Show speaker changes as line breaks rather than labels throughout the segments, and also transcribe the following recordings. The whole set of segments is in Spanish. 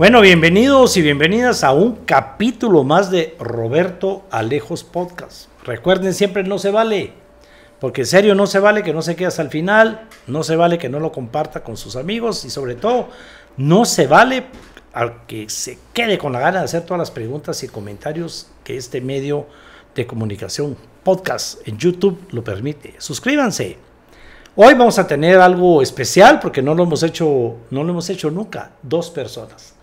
Bueno, bienvenidos y bienvenidas a un capítulo más de Roberto Alejos Podcast. Recuerden siempre, no se vale, porque en serio no se vale que no se quede hasta el final, no se vale que no lo comparta con sus amigos y sobre todo no se vale al que se quede con la gana de hacer todas las preguntas y comentarios que este medio de comunicación podcast en YouTube lo permite. Suscríbanse. Hoy vamos a tener algo especial porque no lo hemos hecho nunca, 2 personas.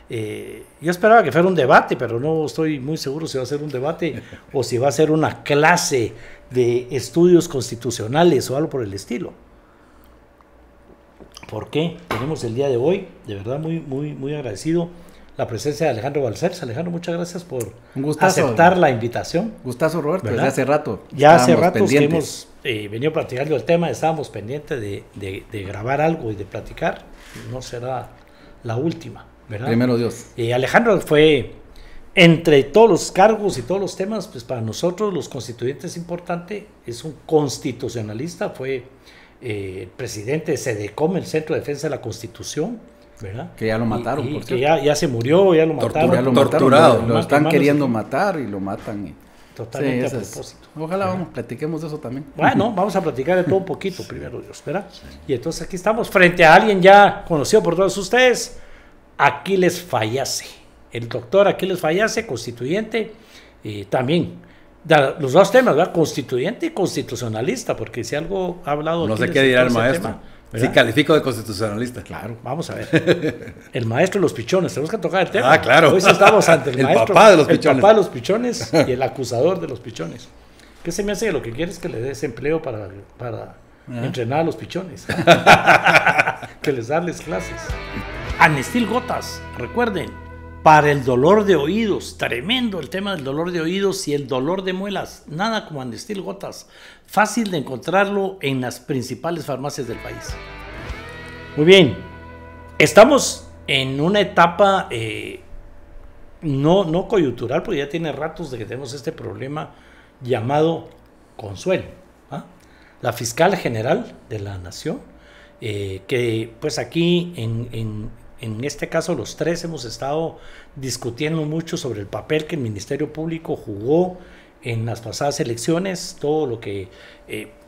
Yo esperaba que fuera un debate, pero no estoy muy seguro si va a ser un debate o si va a ser una clase de estudios constitucionales o algo por el estilo. ¿Por qué? Tenemos el día de hoy, de verdad muy agradecido, la presencia de Alejandro Balcells. Alejandro, muchas gracias por aceptar la invitación.
Gustazo, Roberto, desde hace rato.
Ya hace rato que hemos venido platicando el tema, estábamos pendientes de grabar algo y de platicar. No será la última, ¿verdad?
Primero Dios.
Alejandro fue, entre todos los cargos y todos los temas, pues para nosotros los constituyentes es importante, es un constitucionalista, fue presidente de CEDECOM, el Centro de Defensa de la Constitución, ¿verdad? Que ya lo mataron, por cierto. Que ya se murió, ya lo mataron.
Torturado. Lo están queriendo matar y lo matan.
Totalmente sí, a propósito.
Ojalá platiquemos de eso también.
Bueno, vamos a platicar de todo un poquito, primero Dios, ¿verdad? Sí. Y entonces aquí estamos frente a alguien ya conocido por todos ustedes, Aquiles Fallase. El doctor Aquiles Fallase, constituyente, también. Los dos temas, ¿verdad? Constituyente y constitucionalista, porque si algo ha hablado...
No sé qué dirá el maestro. Tema, sí, califico de constitucionalista.
Claro, vamos a ver. El maestro de los pichones, tenemos que tocar el tema.
Ah, claro.
Hoy estamos ante el maestro,
papá de los pichones.
El papá de los pichones y el acusador de los pichones. ¿Qué se me hace? Lo que quiere es que le des empleo para entrenar a los pichones. Que les darles clases. Anestil Gotas, recuerden, para el dolor de oídos, tremendo el tema del dolor de oídos y el dolor de muelas, nada como Anestil Gotas, fácil de encontrarlo en las principales farmacias del país. Muy bien, estamos en una etapa no coyuntural, porque ya tiene ratos de que tenemos este problema llamado Consuelo, ¿ah? La fiscal general de la Nación, que pues aquí en este caso los tres hemos estado discutiendo mucho sobre el papel que el Ministerio Público jugó en las pasadas elecciones, todo lo que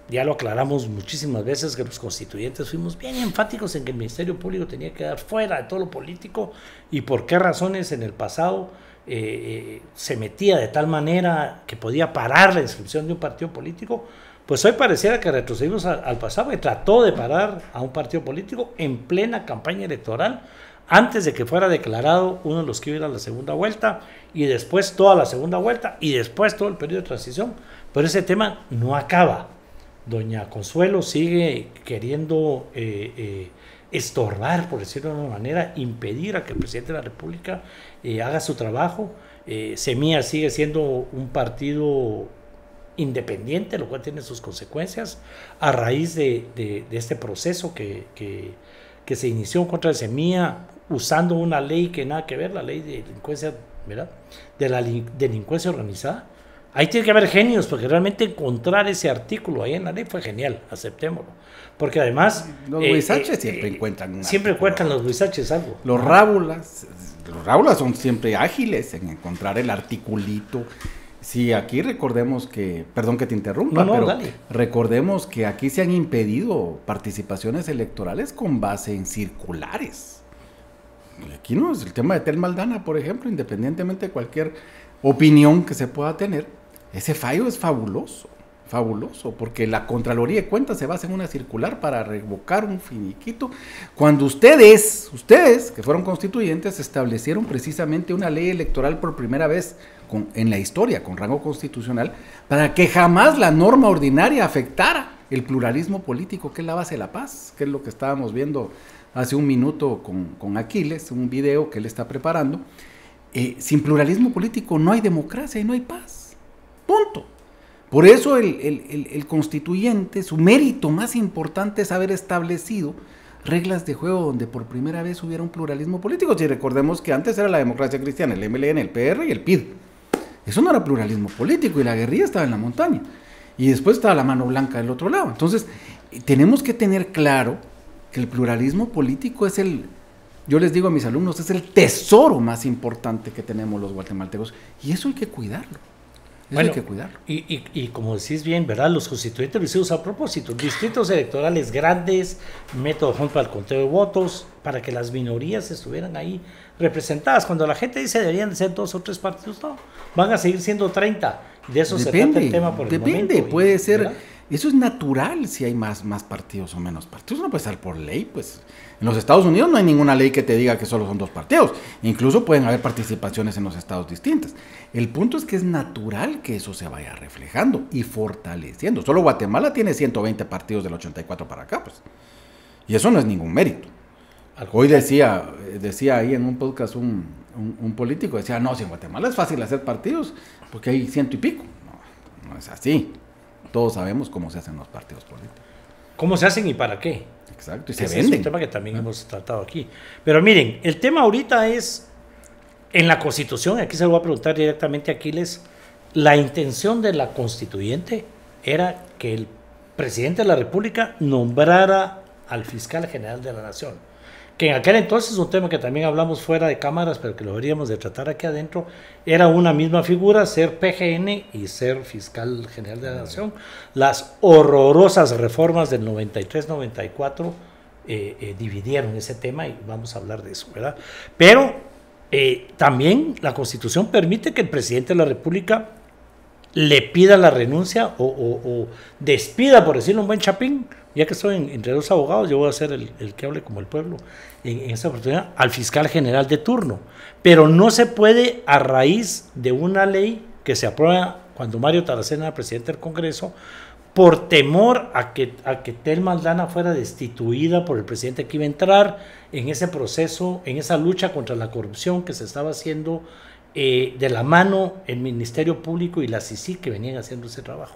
ya lo aclaramos muchísimas veces, que los constituyentes fuimos bien enfáticos en que el Ministerio Público tenía que quedar fuera de todo lo político y por qué razones en el pasado se metía de tal manera que podía parar la inscripción de un partido político. Pues hoy pareciera que retrocedimos al pasado, que trató de parar a un partido político en plena campaña electoral, antes de que fuera declarado uno de los que iba a ir a la segunda vuelta, y después toda la segunda vuelta, y después todo el periodo de transición. Pero ese tema no acaba. Doña Consuelo sigue queriendo estorbar, por decirlo de una manera, impedir a que el presidente de la República haga su trabajo. Semilla sigue siendo un partido independiente, lo cual tiene sus consecuencias a raíz de este proceso que se inició contra Semilla usando una ley que nada que ver, la ley de delincuencia, ¿verdad? De la delincuencia organizada. Ahí tiene que haber genios, porque realmente encontrar ese artículo ahí en la ley fue genial, aceptémoslo. Porque además...
Los huizaches siempre encuentran...
Siempre encuentran los huizaches algo.
Los rábulas son siempre ágiles en encontrar el articulito. Sí, aquí recordemos que, perdón que te interrumpa, pero dale. Recordemos que aquí se han impedido participaciones electorales con base en circulares. Aquí no es el tema de Tel Maldana, por ejemplo, independientemente de cualquier opinión que se pueda tener, ese fallo es fabuloso, porque la Contraloría de Cuentas se basa en una circular para revocar un finiquito, cuando ustedes que fueron constituyentes establecieron precisamente una ley electoral por primera vez en la historia, con rango constitucional, para que jamás la norma ordinaria afectara el pluralismo político, que es la base de la paz, que es lo que estábamos viendo hace un minuto con Aquiles, un video que él está preparando. Sin pluralismo político no hay democracia y no hay paz, punto. Por eso el constituyente, su mérito más importante es haber establecido reglas de juego donde por primera vez hubiera un pluralismo político. Si recordemos que antes era la Democracia Cristiana, el MLN, el PR y el PID. Eso no era pluralismo político, y la guerrilla estaba en la montaña. Y después estaba la mano blanca del otro lado. Entonces, tenemos que tener claro que el pluralismo político es el Yo les digo a mis alumnos, es el tesoro más importante que tenemos los guatemaltecos, y eso hay que cuidarlo.
Bueno, hay que cuidarlo. Y como decís bien, ¿verdad? Los constituyentes lo hicimos a propósito. Distritos electorales grandes, método para el conteo de votos, para que las minorías estuvieran ahí representadas. Cuando la gente dice deberían de ser 2 o 3 partidos, no, van a seguir siendo 30. De eso se trata el tema por el momento.
Depende, puede ser, ¿verdad? Eso es natural si hay más partidos o menos partidos. No puede ser por ley, pues. En los Estados Unidos no hay ninguna ley que te diga que solo son 2 partidos. Incluso pueden haber participaciones en los estados distintas. El punto es que es natural que eso se vaya reflejando y fortaleciendo. Solo Guatemala tiene 120 partidos del 84 para acá, pues. Y eso no es ningún mérito. Hoy decía ahí en un podcast un político, decía, no, si en Guatemala es fácil hacer partidos, porque hay 100 y pico. No es así. Todos sabemos cómo se hacen los partidos políticos.
¿Cómo se hacen y para qué?
Exacto, y se
Ese
venden.
Es un tema que también hemos tratado aquí. Pero miren, el tema ahorita es, en la Constitución, aquí se lo voy a preguntar directamente a Aquiles, la intención de la constituyente era que el presidente de la República nombrara al fiscal general de la Nación. Que en aquel entonces, un tema que también hablamos fuera de cámaras, pero que lo deberíamos de tratar aquí adentro, era una misma figura, ser PGN y ser fiscal general de la Nación. Las horrorosas reformas del 93-94 dividieron ese tema y vamos a hablar de eso, ¿verdad? Pero también la Constitución permite que el presidente de la República le pida la renuncia o despida, por decirlo un buen chapín, ya que estoy entre 2 abogados, yo voy a ser el que hable como el pueblo en esta oportunidad, al fiscal general de turno. Pero no se puede a raíz de una ley que se aprueba cuando Mario Taracena era presidente del Congreso, por temor a que Telma Aldana fuera destituida por el presidente que iba a entrar en ese proceso, en esa lucha contra la corrupción que se estaba haciendo de la mano el Ministerio Público y la CICIG que venían haciendo ese trabajo.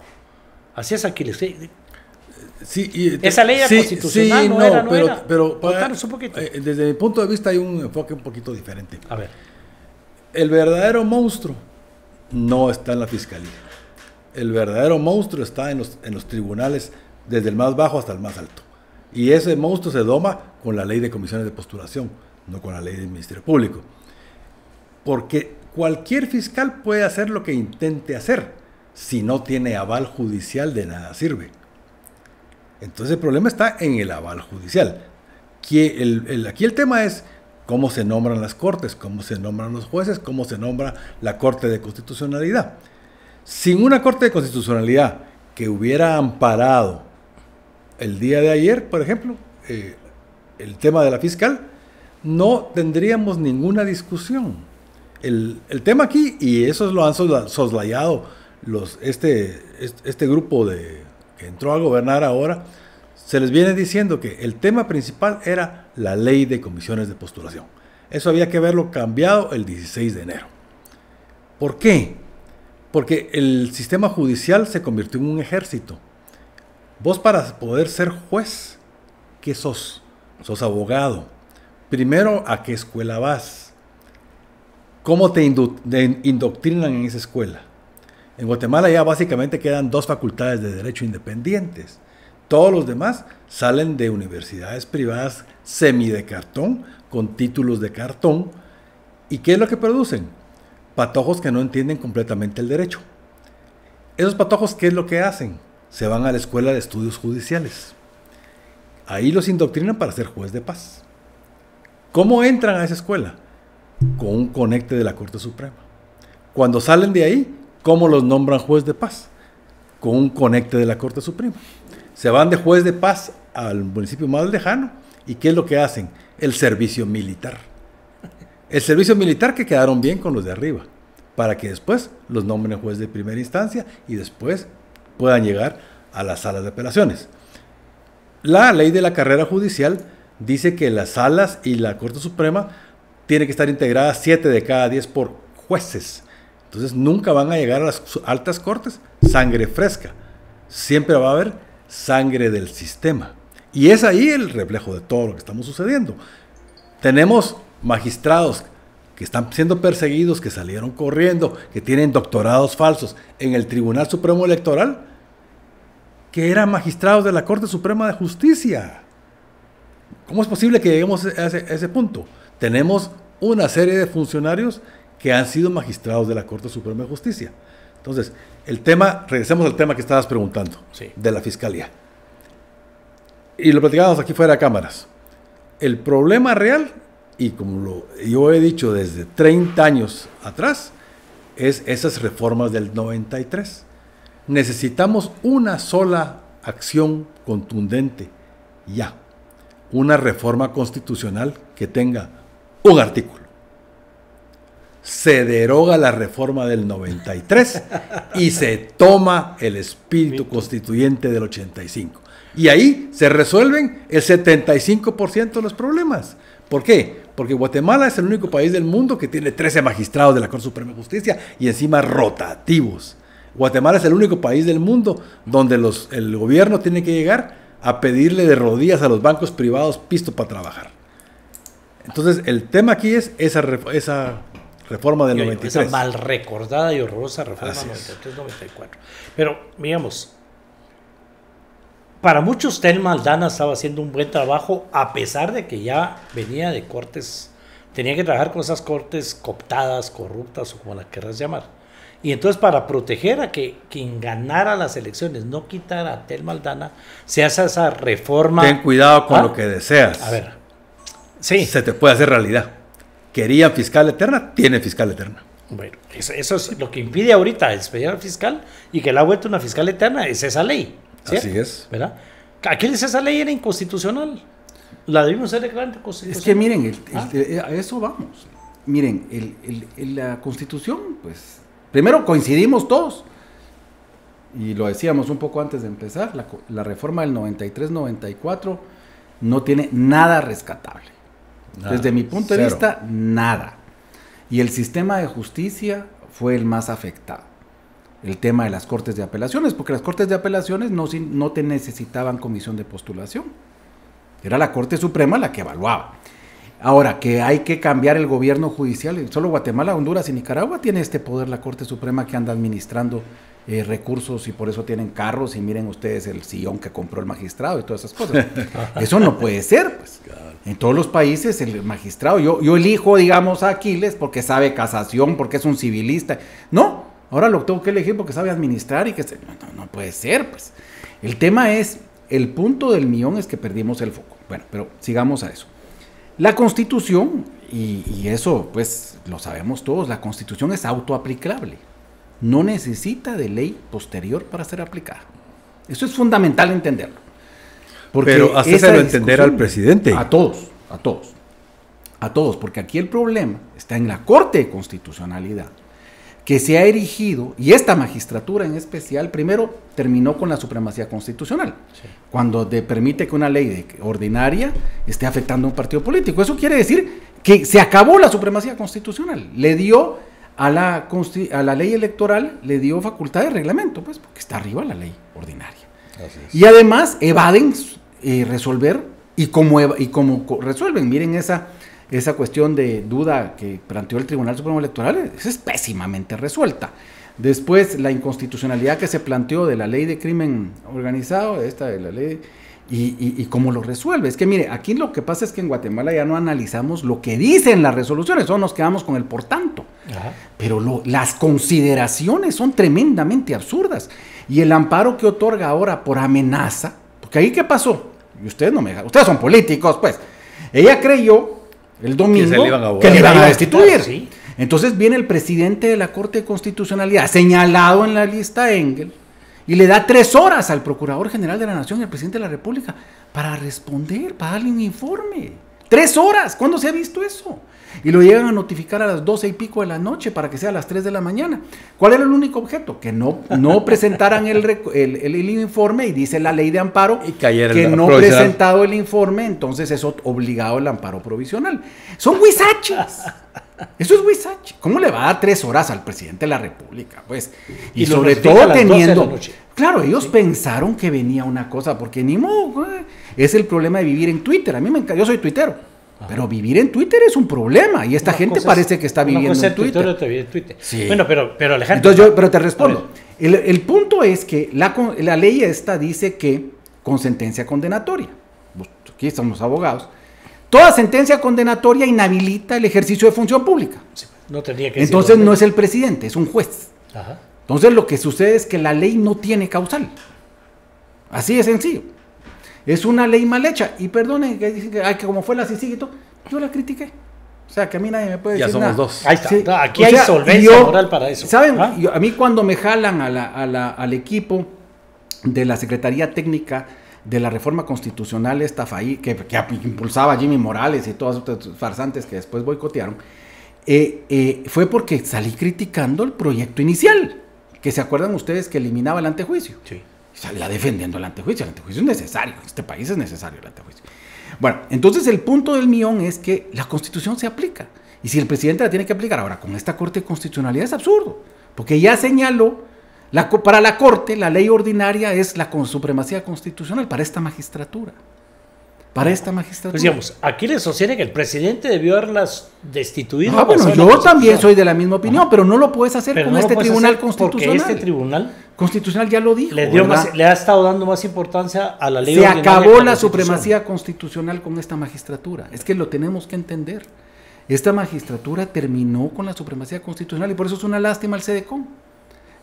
Así es, aquí les
sí,
esa ley constitucional no era.
Pero contanos un poquito. Desde mi punto de vista hay un enfoque un poquito diferente.
A ver.
El verdadero monstruo no está en la fiscalía. El verdadero monstruo está en los tribunales, desde el más bajo hasta el más alto. Y ese monstruo se doma con la ley de comisiones de postulación, no con la ley del Ministerio Público. Porque cualquier fiscal puede hacer lo que intente hacer. Si no tiene aval judicial, de nada sirve. Entonces el problema está en el aval judicial. Aquí el tema es cómo se nombran las cortes, cómo se nombran los jueces, cómo se nombra la Corte de Constitucionalidad. Sin una Corte de Constitucionalidad que hubiera amparado el día de ayer, por ejemplo, el tema de la fiscal, no tendríamos ninguna discusión. El tema aquí, y eso lo han soslayado este grupo que entró a gobernar ahora, se les viene diciendo que el tema principal era la ley de comisiones de postulación. Eso había que haberlo cambiado el 16 de enero. ¿Por qué? Porque el sistema judicial se convirtió en un ejército. Vos, para poder ser juez, ¿qué sos? Sos abogado. Primero, ¿a qué escuela vas? ¿Cómo te indoctrinan en esa escuela? En Guatemala ya básicamente quedan 2 facultades de derecho independientes. Todos los demás salen de universidades privadas semi de cartón, con títulos de cartón. ¿Y qué es lo que producen? Patojos que no entienden completamente el derecho. Esos patojos, ¿qué es lo que hacen? Se van a la Escuela de Estudios Judiciales. Ahí los indoctrinan para ser juez de paz. ¿Cómo entran a esa escuela? Con un conecte de la Corte Suprema. Cuando salen de ahí, ¿cómo los nombran juez de paz? Con un conecte de la Corte Suprema. Se van de juez de paz al municipio más lejano. ¿Y qué es lo que hacen? El servicio militar. El servicio militar, que quedaron bien con los de arriba, para que después los nombren juez de primera instancia y después puedan llegar a las salas de apelaciones. La ley de la carrera judicial dice que las salas y la Corte Suprema tienen que estar integradas 7 de cada 10 por jueces. Entonces nunca van a llegar a las altas cortes sangre fresca. Siempre va a haber sangre del sistema. Y es ahí el reflejo de todo lo que estamos sucediendo. Tenemos magistrados que están siendo perseguidos, que salieron corriendo, que tienen doctorados falsos en el Tribunal Supremo Electoral, que eran magistrados de la Corte Suprema de Justicia. ¿Cómo es posible que lleguemos a ese punto? tenemos una serie de funcionarios que han sido magistrados de la Corte Suprema de Justicia. Entonces, regresemos al tema que estabas preguntando,
sí,
de la Fiscalía. Y lo platicábamos aquí fuera de cámaras. El problema real, y como yo he dicho desde 30 años atrás, es esas reformas del 93. Necesitamos una sola acción contundente, ya. Una reforma constitucional que tenga un artículo. Se deroga la reforma del 93 y se toma el espíritu constituyente del 85. Y ahí se resuelven el 75% de los problemas. ¿Por qué? Porque Guatemala es el único país del mundo que tiene 13 magistrados de la Corte Suprema de Justicia y encima rotativos. Guatemala es el único país del mundo donde el gobierno tiene que llegar a pedirle de rodillas a los bancos privados pisto para trabajar. Entonces, el tema aquí es esa reforma del 93.
Esa mal recordada y horrorosa reforma 93-94. Pero, digamos, para muchos Telma Aldana estaba haciendo un buen trabajo, a pesar de que ya venía de cortes, tenía que trabajar con esas cortes cooptadas, corruptas o como la querrás llamar. Y entonces, para proteger a que quien ganara las elecciones no quitara a Telma Aldana, se hace esa reforma.
Ten cuidado con lo que deseas.
A ver, sí.
Se te puede hacer realidad. Querían fiscal eterna, tiene fiscal eterna.
Bueno, eso es lo que impide ahorita despedir al fiscal y que la ha vuelto una fiscal eterna, es esa ley. ¿Cierto?
Así es.
¿Verdad? Aquella esa ley era inconstitucional. La debimos ser declarada inconstitucional.
Es que miren, a eso vamos. Miren, la Constitución, pues, primero coincidimos todos, y lo decíamos un poco antes de empezar, la reforma del 93-94 no tiene nada rescatable. Desde mi punto de vista, nada. Y el sistema de justicia fue el más afectado. El tema de las cortes de apelaciones, porque las cortes de apelaciones no te necesitaban comisión de postulación. Era la Corte Suprema la que evaluaba. Ahora, que hay que cambiar el gobierno judicial, solo Guatemala, Honduras y Nicaragua tiene este poder la Corte Suprema que anda administrando recursos y por eso tienen carros y miren ustedes el sillón que compró el magistrado y todas esas cosas. Eso no puede ser, pues. En todos los países el magistrado, yo elijo, digamos, a Aquiles porque sabe casación, porque es un civilista. No, ahora lo tengo que elegir porque sabe administrar y que no puede ser, pues. El tema es, el punto del millón es que perdimos el foco. Bueno, pero sigamos a eso. La Constitución, y eso pues lo sabemos todos, la Constitución es autoaplicable. No necesita de ley posterior para ser aplicada. Eso es fundamental entenderlo.
Pero hacérselo entender al presidente.
A todos, porque aquí el problema está en la Corte de Constitucionalidad, que se ha erigido, y esta magistratura en especial, primero terminó con la supremacía constitucional, sí, cuando permite que una ley ordinaria esté afectando a un partido político. Eso quiere decir que se acabó la supremacía constitucional, le dio a la ley electoral, le dio facultad de reglamento, pues, porque está arriba la ley ordinaria. Y además evaden resolver, y como resuelven, miren esa cuestión de duda que planteó el Tribunal Supremo Electoral, es pésimamente resuelta. Después, la inconstitucionalidad que se planteó de la ley de crimen organizado, de la ley, y cómo lo resuelve. Es que mire, aquí lo que pasa es que en Guatemala ya no analizamos lo que dicen las resoluciones, solo nos quedamos con el por tanto. Ajá. Pero las consideraciones son tremendamente absurdas. Y el amparo que otorga ahora por amenaza, porque ahí ¿qué pasó? Y ustedes no me dejan, ustedes son políticos, pues. Ella creyó el domingo que le iban a destituir. ¿Sí? Entonces viene el presidente de la Corte de Constitucionalidad, señalado en la lista Engel, y le da 3 horas al Procurador General de la Nación y al Presidente de la República para responder, para darle un informe. 3 horas, ¿cuándo se ha visto eso? Y lo llegan a notificar a las 12 y pico de la noche para que sea a las 3 de la mañana. ¿Cuál era el único objeto? Que no presentaran el informe, y dice la ley de amparo que no presentado el informe, entonces es obligado el amparo provisional. Son huizaches. Eso es huizache. ¿Cómo le va a dar 3 horas al presidente de la República? Pues, y sobre todo teniendo... Claro, ellos pensaron que venía una cosa, porque ni modo, es el problema de vivir en Twitter. A mí me encanta, yo soy tuitero, pero vivir en Twitter es un problema, y esta gente parece que está viviendo en Twitter.
Sí. Bueno, pero Alejandro...
Entonces pero te respondo. El punto es que la ley esta dice que con sentencia condenatoria, aquí somos abogados, Toda sentencia condenatoria inhabilita el ejercicio de función pública.
Sí, no tenía que
Entonces no es el presidente, es un juez.
Ajá.
Entonces lo que sucede es que la ley no tiene causal. Así de sencillo. Es una ley mal hecha. Y perdonen que dicen que como fue la CICIG y todo, yo la critiqué. O sea, que a mí nadie me puede decir nada.
Ya somos dos.
Ahí está.
Sí.
Aquí hay solvencia moral para eso.
¿Saben? A mí cuando me jalan al equipo de la Secretaría Técnica de la Reforma Constitucional esta que impulsaba Jimmy Morales y todos estos farsantes que después boicotearon, fue porque salí criticando el proyecto inicial, que se acuerdan ustedes que eliminaba el antejuicio.
Sí.
Salía defendiendo el antejuicio es necesario, en este país es necesario el antejuicio. Bueno, entonces el punto del millón es que la Constitución se aplica, y si el presidente la tiene que aplicar ahora con esta Corte de Constitucionalidad es absurdo, porque ya señaló, para la Corte la ley ordinaria es la supremacía constitucional para esta magistratura. Pues
digamos, aquí le sostiene que el presidente debió haberlas destituido.
Bueno, yo también soy de la misma opinión, pero no lo puedes hacer con este Tribunal Constitucional.
Porque este Tribunal
Constitucional ya lo dijo.
Le ha estado dando más importancia a la ley ordinaria.
Se acabó la supremacía constitucional con esta magistratura. Es que lo tenemos que entender. Esta magistratura terminó con la supremacía constitucional y por eso es una lástima el CEDECON.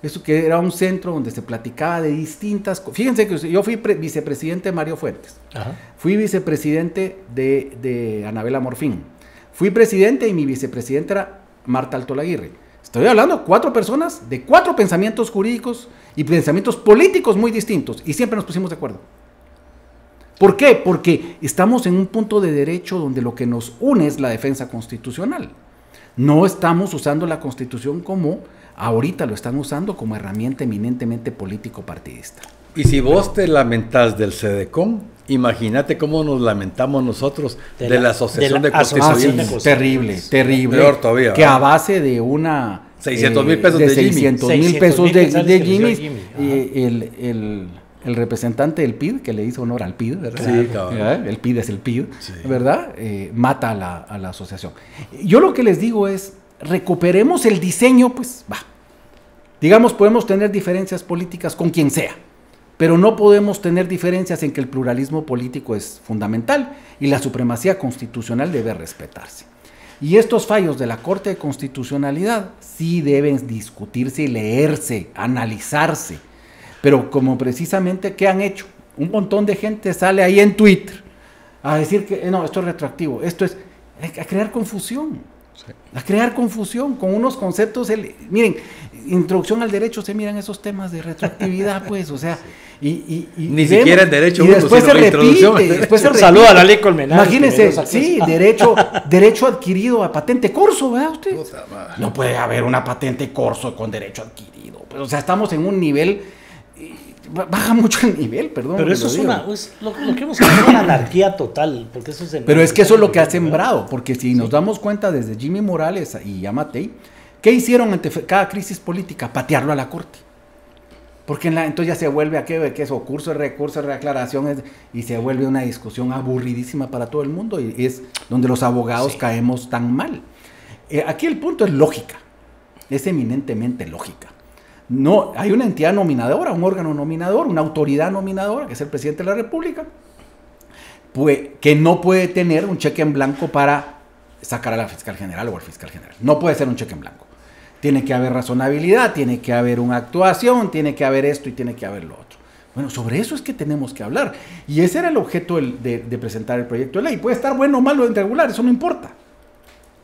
Eso que era un centro donde se platicaba de distintas cosas. Fíjense que yo fui vicepresidente de Mario Fuentes. Ajá. Fui vicepresidente de Anabela Morfín. Fui presidente y mi vicepresidente era Marta Altolaguirre. Estoy hablando de 4 personas de 4 pensamientos jurídicos y pensamientos políticos muy distintos y siempre nos pusimos de acuerdo. ¿Por qué? Porque estamos en un punto de derecho donde lo que nos une es la defensa constitucional. No estamos usando la Constitución como ahorita lo están usando como herramienta eminentemente político-partidista.
Y si vos te lamentás del CEDECON, imagínate cómo nos lamentamos nosotros de la Asociación de Constituyentes.
Terrible.
Peor todavía.
Que a base de una...
600,000 pesos de Jimmy.
600,000 pesos de Jimmy. El representante del PID, que le hizo honor al PID, ¿verdad?
Sí, cabrón.
El PID es el PID, sí. ¿Verdad? Mata a la asociación. Yo lo que les digo es, recuperemos el diseño, pues va. Digamos, podemos tener diferencias políticas con quien sea, pero no podemos tener diferencias en que el pluralismo político es fundamental y la supremacía constitucional debe respetarse. Y estos fallos de la Corte de Constitucionalidad sí deben discutirse y leerse, analizarse. Pero como precisamente, ¿qué han hecho? Un montón de gente sale ahí en Twitter a decir que no, esto es retroactivo, esto es a crear confusión. Sí. A crear confusión con unos conceptos. Miren, introducción al derecho, se miran esos temas de retroactividad, pues, o sea, y
ni siquiera el derecho
y después se repite.
Saluda a la ley Colmenares.
Imagínense, sí, derecho adquirido a patente corso, ¿verdad usted? No puede haber una patente corso con derecho adquirido. Pues, o sea, estamos en un nivel. Baja mucho el nivel, perdón.
Pero eso es lo que hemos llamado una anarquía total. Porque eso es
pero es que eso es lo que ha sembrado, porque si nos damos cuenta desde Jimmy Morales y Yamatei, ¿qué hicieron ante cada crisis política? Patearlo a la Corte. Porque entonces ya se vuelve a que eso, curso de recurso, reaclaración, y se vuelve una discusión aburridísima para todo el mundo, y es donde los abogados caemos tan mal. Aquí el punto es lógica, es eminentemente lógica. No, hay una entidad nominadora, un órgano nominador, una autoridad nominadora, que es el presidente de la República, pues, que no puede tener un cheque en blanco para sacar a la fiscal general o al fiscal general. No puede ser un cheque en blanco. Tiene que haber razonabilidad, tiene que haber una actuación, tiene que haber esto y tiene que haber lo otro. Bueno, sobre eso es que tenemos que hablar. Y ese era el objeto de presentar el proyecto de ley. Puede estar bueno o malo o irregular, eso no importa.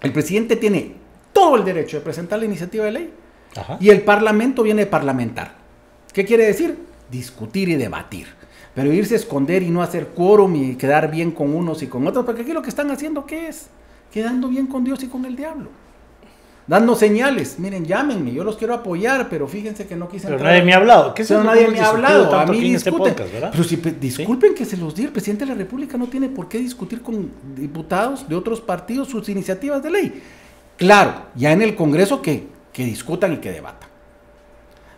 El presidente tiene todo el derecho de presentar la iniciativa de ley. Ajá. Y el Parlamento viene a parlamentar. ¿Qué quiere decir? Discutir y debatir. Pero irse a esconder y no hacer quórum y quedar bien con unos y con otros, porque aquí lo que están haciendo, ¿qué es? Quedando bien con Dios y con el diablo. Dando señales. Miren, llámenme, yo los quiero apoyar, pero fíjense que no quise
entrar. Pero nadie me ha hablado.
Pero nadie me ha hablado. A mí
discuten.
Pero si disculpen que se los diga, el presidente de la República no tiene por qué discutir con diputados de otros partidos sus iniciativas de ley. Claro, ya en el Congreso que discutan y que debatan.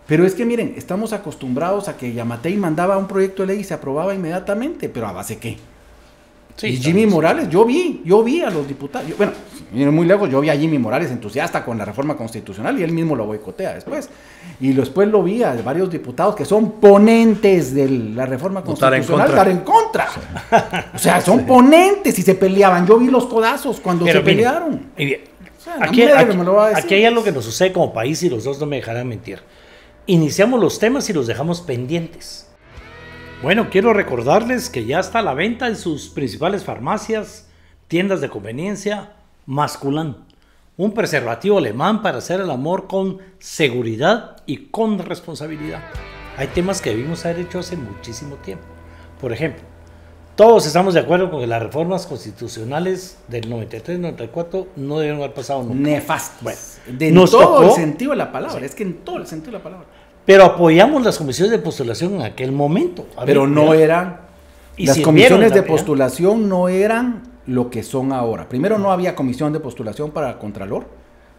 Pero es que miren, estamos acostumbrados a que Yamatei mandaba un proyecto de ley y se aprobaba inmediatamente, pero ¿a base qué? Sí, y Jimmy Morales, yo vi a los diputados, bueno, muy lejos, yo vi a Jimmy Morales entusiasta con la reforma constitucional y él mismo lo boicotea después. Y después lo vi a varios diputados que son ponentes de la reforma constitucional estar en contra. Sí. O sea, son ponentes y se peleaban. Yo vi los codazos cuando se pelearon.
O sea, aquí hay algo que nos sucede como país y los dos no me dejarán mentir. Iniciamos los temas y los dejamos pendientes. Bueno, quiero recordarles que ya está a la venta en sus principales farmacias, tiendas de conveniencia, Masculán, un preservativo alemán para hacer el amor con seguridad y con responsabilidad. Hay temas que debimos haber hecho hace muchísimo tiempo. Por ejemplo, todos estamos de acuerdo con que las reformas constitucionales del 93-94 no deben haber pasado nunca.
Nefastas. Bueno, en todo el sentido de la palabra, sí. Es que en todo el sentido de la palabra.
Pero apoyamos las comisiones de postulación en aquel momento.
Pero no eran, las comisiones de postulación no eran lo que son ahora. Primero, no había comisión de postulación para Contralor,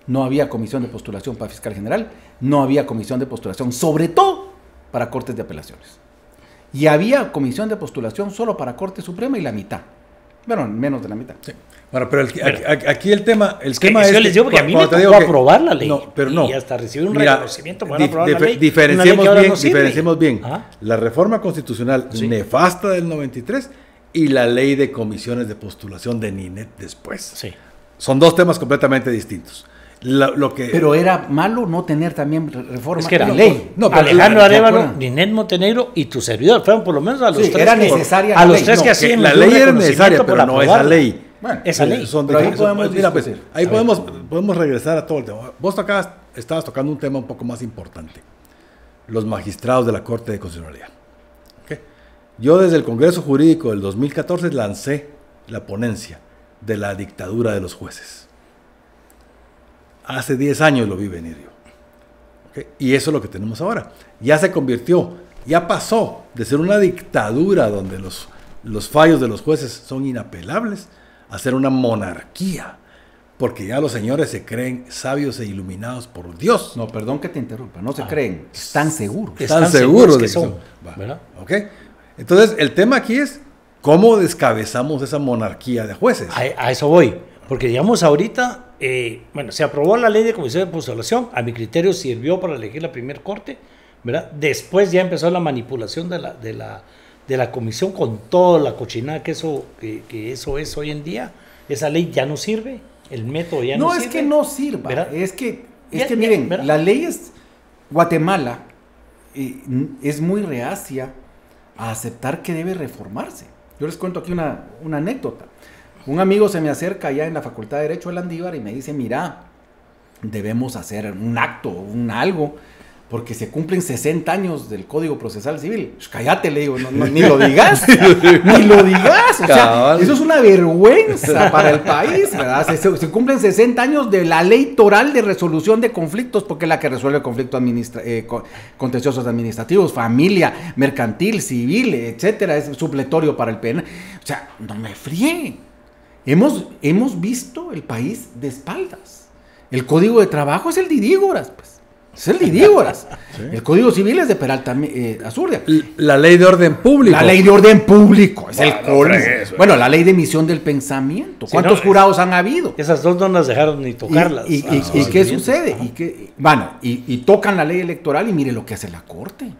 no había comisión de postulación para Fiscal General, no había comisión de postulación, sobre todo para Cortes de Apelaciones. Y había comisión de postulación solo para Corte Suprema y la mitad. Bueno, menos de la mitad.
Sí. Bueno, pero aquí el tema es que
yo les digo que a mí me tocó aprobar la ley. No, pero no. Y hasta recibir un reconocimiento para aprobar la ley.
Diferenciemos bien la reforma constitucional nefasta del 93 y la ley de comisiones de postulación de NINET después.
Sí.
Son dos temas completamente distintos.
Pero era malo no tener también reforma.
Es que era ley. No, Alejandro Arévalo, Ninette Montenegro y tu servidor fueron por lo menos a los tres.
Era necesaria
a los tres que hacían
la ley era necesaria, pero no esa ley.
Bueno, esa ley.
Ahí podemos regresar a todo el tema. Vos acá estabas tocando un tema un poco más importante. Los magistrados de la Corte de Constitucionalidad. ¿Okay? Yo desde el Congreso Jurídico del 2014 lancé la ponencia de la dictadura de los jueces. Hace 10 años lo vi venir yo. ¿Okay? Y eso es lo que tenemos ahora. Ya se convirtió, ya pasó de ser una dictadura donde los fallos de los jueces son inapelables a ser una monarquía. Porque ya los señores se creen sabios e iluminados por Dios.
No, perdón que te interrumpa, no se creen, están seguros.
Están seguros de que son. ¿Verdad? ¿Okay? Entonces, el tema aquí es cómo descabezamos esa monarquía de jueces.
A eso voy. Porque digamos ahorita, se aprobó la ley de comisión de postulación, a mi criterio sirvió para elegir la primer corte, ¿verdad? Después ya empezó la manipulación de la comisión con toda la cochinada que eso es hoy en día. Esa ley ya no sirve, el método ya no sirve.
No es que no sirva, ¿verdad? es que miren, ¿verdad? La ley es, Guatemala es muy reacia a aceptar que debe reformarse. Yo les cuento aquí una anécdota. Un amigo se me acerca allá en la Facultad de Derecho de Landívar y me dice, mira, debemos hacer un acto, algo, porque se cumplen 60 años del Código Procesal Civil. Pues cállate, le digo, ni lo digas, ni lo digas. O sea, eso es una vergüenza para el país, ¿verdad? Se cumplen 60 años de la ley toral de resolución de conflictos, porque es la que resuelve conflictos contenciosos administrativos, familia, mercantil, civil, etcétera, es supletorio para el penal. O sea, no me fríe. Hemos visto el país de espaldas. El Código de Trabajo es el de Idígoras, pues. Es el de Idígoras. Sí. El Código Civil es de Peralta Azurdia.
La Ley de Orden Público.
La Ley de Orden Público. Es el colmo. Bueno, la Ley de Emisión del Pensamiento. ¿Cuántos jurados han habido?
Esas dos no las dejaron ni tocarlas.
¿Y qué sucede? Y tocan la ley electoral y mire lo que hace la Corte.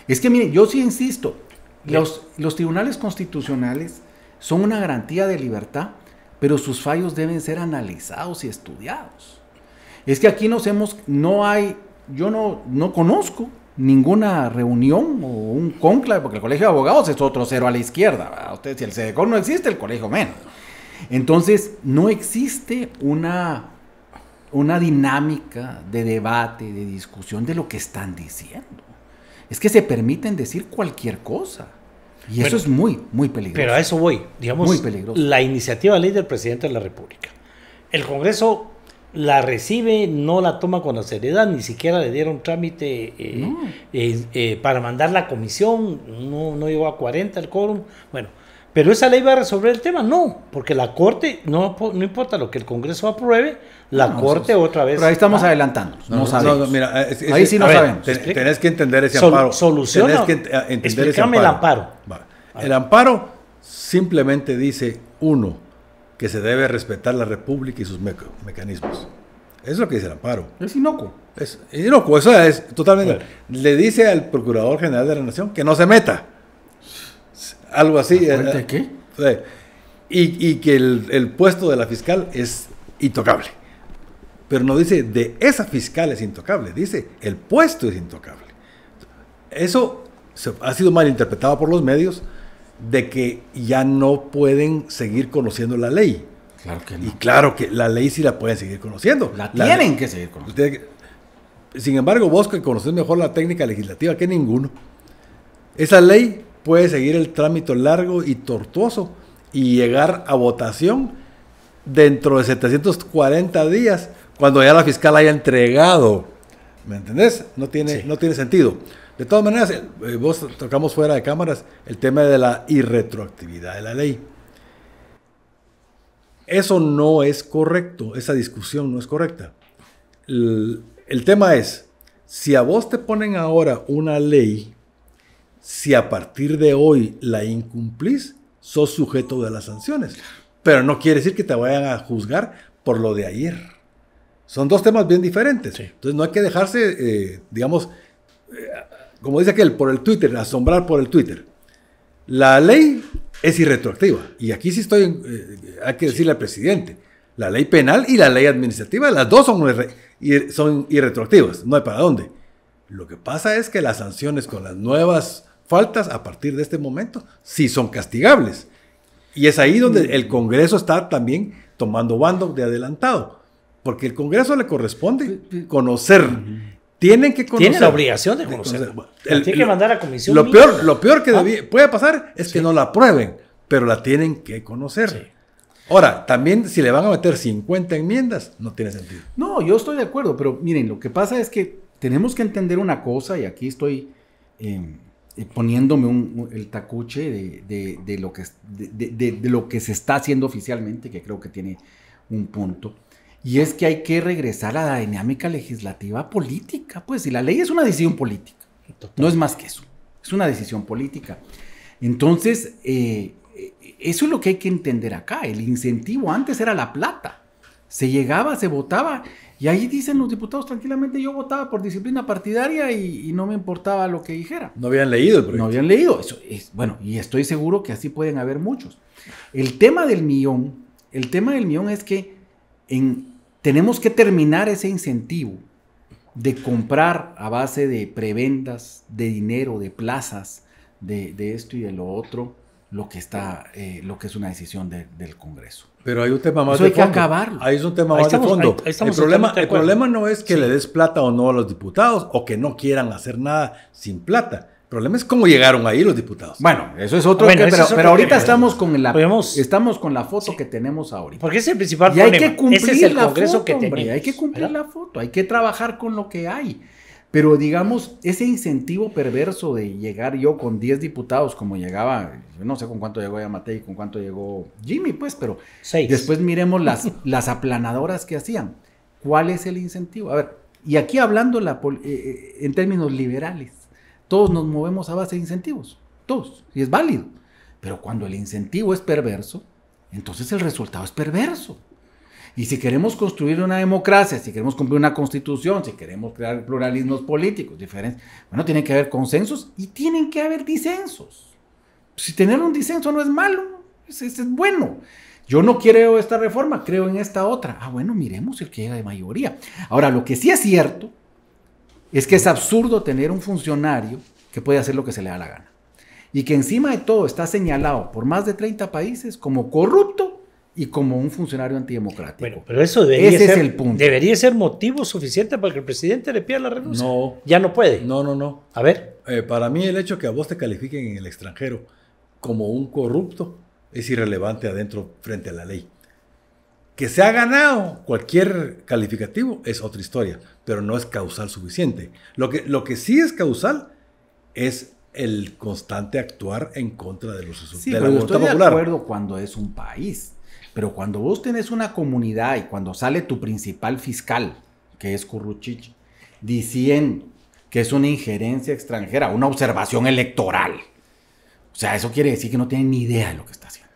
Es que mire, yo sí insisto, los tribunales constitucionales son una garantía de libertad, pero sus fallos deben ser analizados y estudiados. Es que aquí yo no conozco ninguna reunión o un cónclave, porque el Colegio de Abogados es otro cero a la izquierda. Usted, si el CEDECON no existe, el colegio menos. Entonces, no existe una dinámica de debate, de discusión de lo que están diciendo. Es que se permiten decir cualquier cosa. Y eso es muy, muy peligroso.
Pero a eso voy, digamos, muy peligroso. La iniciativa de ley del presidente de la República. El Congreso la recibe, no la toma con la seriedad, ni siquiera le dieron trámite para mandar la comisión, no llegó a 40 el quórum. Bueno, pero esa ley va a resolver el tema, no, porque la Corte, no importa lo que el Congreso apruebe, la Corte otra vez.
Pero ahí estamos adelantando, no sabemos.
Mira, ahí sí no sabemos. Tenés que entender ese amparo.
Soluciona.
Tenés que entender
ese amparo.
El amparo simplemente dice, uno, que se debe respetar la República y sus mecanismos. Eso es lo que dice el amparo.
Es inocuo.
Es inocuo, eso es totalmente. Bueno. Le dice al Procurador General de la Nación que no se meta. Algo así.
¿De qué?
Y que el puesto de la fiscal es intocable. Pero no dice de esa fiscal es intocable, dice el puesto es intocable. Eso ha sido mal interpretado por los medios de que ya no pueden seguir conociendo la ley.
Claro que no.
Y claro que la ley sí la pueden seguir conociendo.
La tienen que seguir conociendo.
Sin embargo, vos que conoces mejor la técnica legislativa que ninguno, esa ley puede seguir el trámite largo y tortuoso y llegar a votación dentro de 740 días, cuando ya la fiscal haya entregado. ¿Me entendés? No tiene sentido. De todas maneras, vos tocamos fuera de cámaras el tema de la irretroactividad de la ley. Eso no es correcto, esa discusión no es correcta. El tema es, si a vos te ponen ahora una ley, si a partir de hoy la incumplís, sos sujeto de las sanciones. Pero no quiere decir que te vayan a juzgar por lo de ayer. Son dos temas bien diferentes. Sí. Entonces no hay que dejarse, como dice aquel, por el Twitter, asombrar por el Twitter. La ley es irretroactiva. Y aquí sí hay que decirle al presidente, la ley penal y la ley administrativa, las dos son irretroactivas, no hay para dónde. Lo que pasa es que las sanciones con las nuevas faltas, a partir de este momento, sí son castigables. Y es ahí donde el Congreso está también tomando bando de adelantado. Porque el Congreso le corresponde conocer. Tienen que conocer.
Tiene la obligación de conocer. Tiene que mandar a comisión.
Lo peor que puede pasar es que no la aprueben, pero la tienen que conocer. Sí. Ahora, también si le van a meter 50 enmiendas, no tiene sentido.
No, yo estoy de acuerdo, pero miren, lo que pasa es que tenemos que entender una cosa, y aquí estoy poniéndome el tacuche de lo que se está haciendo oficialmente, que creo que tiene un punto. Y es que hay que regresar a la dinámica legislativa política, pues, y la ley es una decisión política. Total. No es más que eso, es una decisión política. Entonces, eso es lo que hay que entender acá. El incentivo antes era la plata. Se llegaba, se votaba, y ahí dicen los diputados tranquilamente, yo votaba por disciplina partidaria y no me importaba lo que dijera.
No habían leído el proyecto.
No habían leído. Eso es, bueno, y estoy seguro que así pueden haber muchos. El tema del millón es que tenemos que terminar ese incentivo de comprar a base de prebendas, de dinero, de plazas, de esto y de lo otro, lo que es una decisión del Congreso.
Pero hay un tema más
de fondo. Hay que acabarlo.
Ahí es un tema más de fondo. El problema no es que le des plata o no a los diputados, o que no quieran hacer nada sin plata. El problema es cómo llegaron ahí los diputados.
Bueno, eso es otro pero ahorita estamos con la foto que tenemos ahorita.
Porque es el principal
problema. Y hay que cumplir
ese es el Congreso que tenemos.
Hay que cumplir la foto, hay que trabajar con lo que hay. Pero digamos, ese incentivo perverso de llegar yo con 10 diputados, como llegaba, yo no sé con cuánto llegó Yamatei y con cuánto llegó Jimmy, pues, pero 6. Después miremos las aplanadoras que hacían. ¿Cuál es el incentivo? A ver, y aquí hablando en términos liberales, todos nos movemos a base de incentivos, todos, y es válido. Pero cuando el incentivo es perverso, entonces el resultado es perverso. Y si queremos construir una democracia, si queremos cumplir una constitución, si queremos crear pluralismos políticos diferentes, bueno, tienen que haber consensos y tienen que haber disensos. Si tener un disenso no es malo, es bueno. Yo no quiero esta reforma, creo en esta otra. Ah, bueno, miremos el que llega de mayoría. Ahora, lo que sí es cierto es que es absurdo tener un funcionario que puede hacer lo que se le da la gana. Y que encima de todo está señalado por más de 30 países como corrupto y como un funcionario antidemocrático.
Bueno, pero eso debería ser motivo suficiente para que el presidente le pida la renuncia.
No.
Ya no puede.
No.
A ver.
Para mí el hecho que a vos te califiquen en el extranjero como un corrupto es irrelevante adentro frente a la ley. Que se ha ganado cualquier calificativo es otra historia, pero no es causal suficiente. Lo que sí es causal es el constante actuar en contra de los resultados
de la voluntad popular. Estoy de acuerdo cuando es un país. Pero cuando vos tenés una comunidad y cuando sale tu principal fiscal, que es Curruchiche, diciendo que es una injerencia extranjera, una observación electoral. O O sea, eso quiere decir que no tienen ni idea de lo que está haciendo.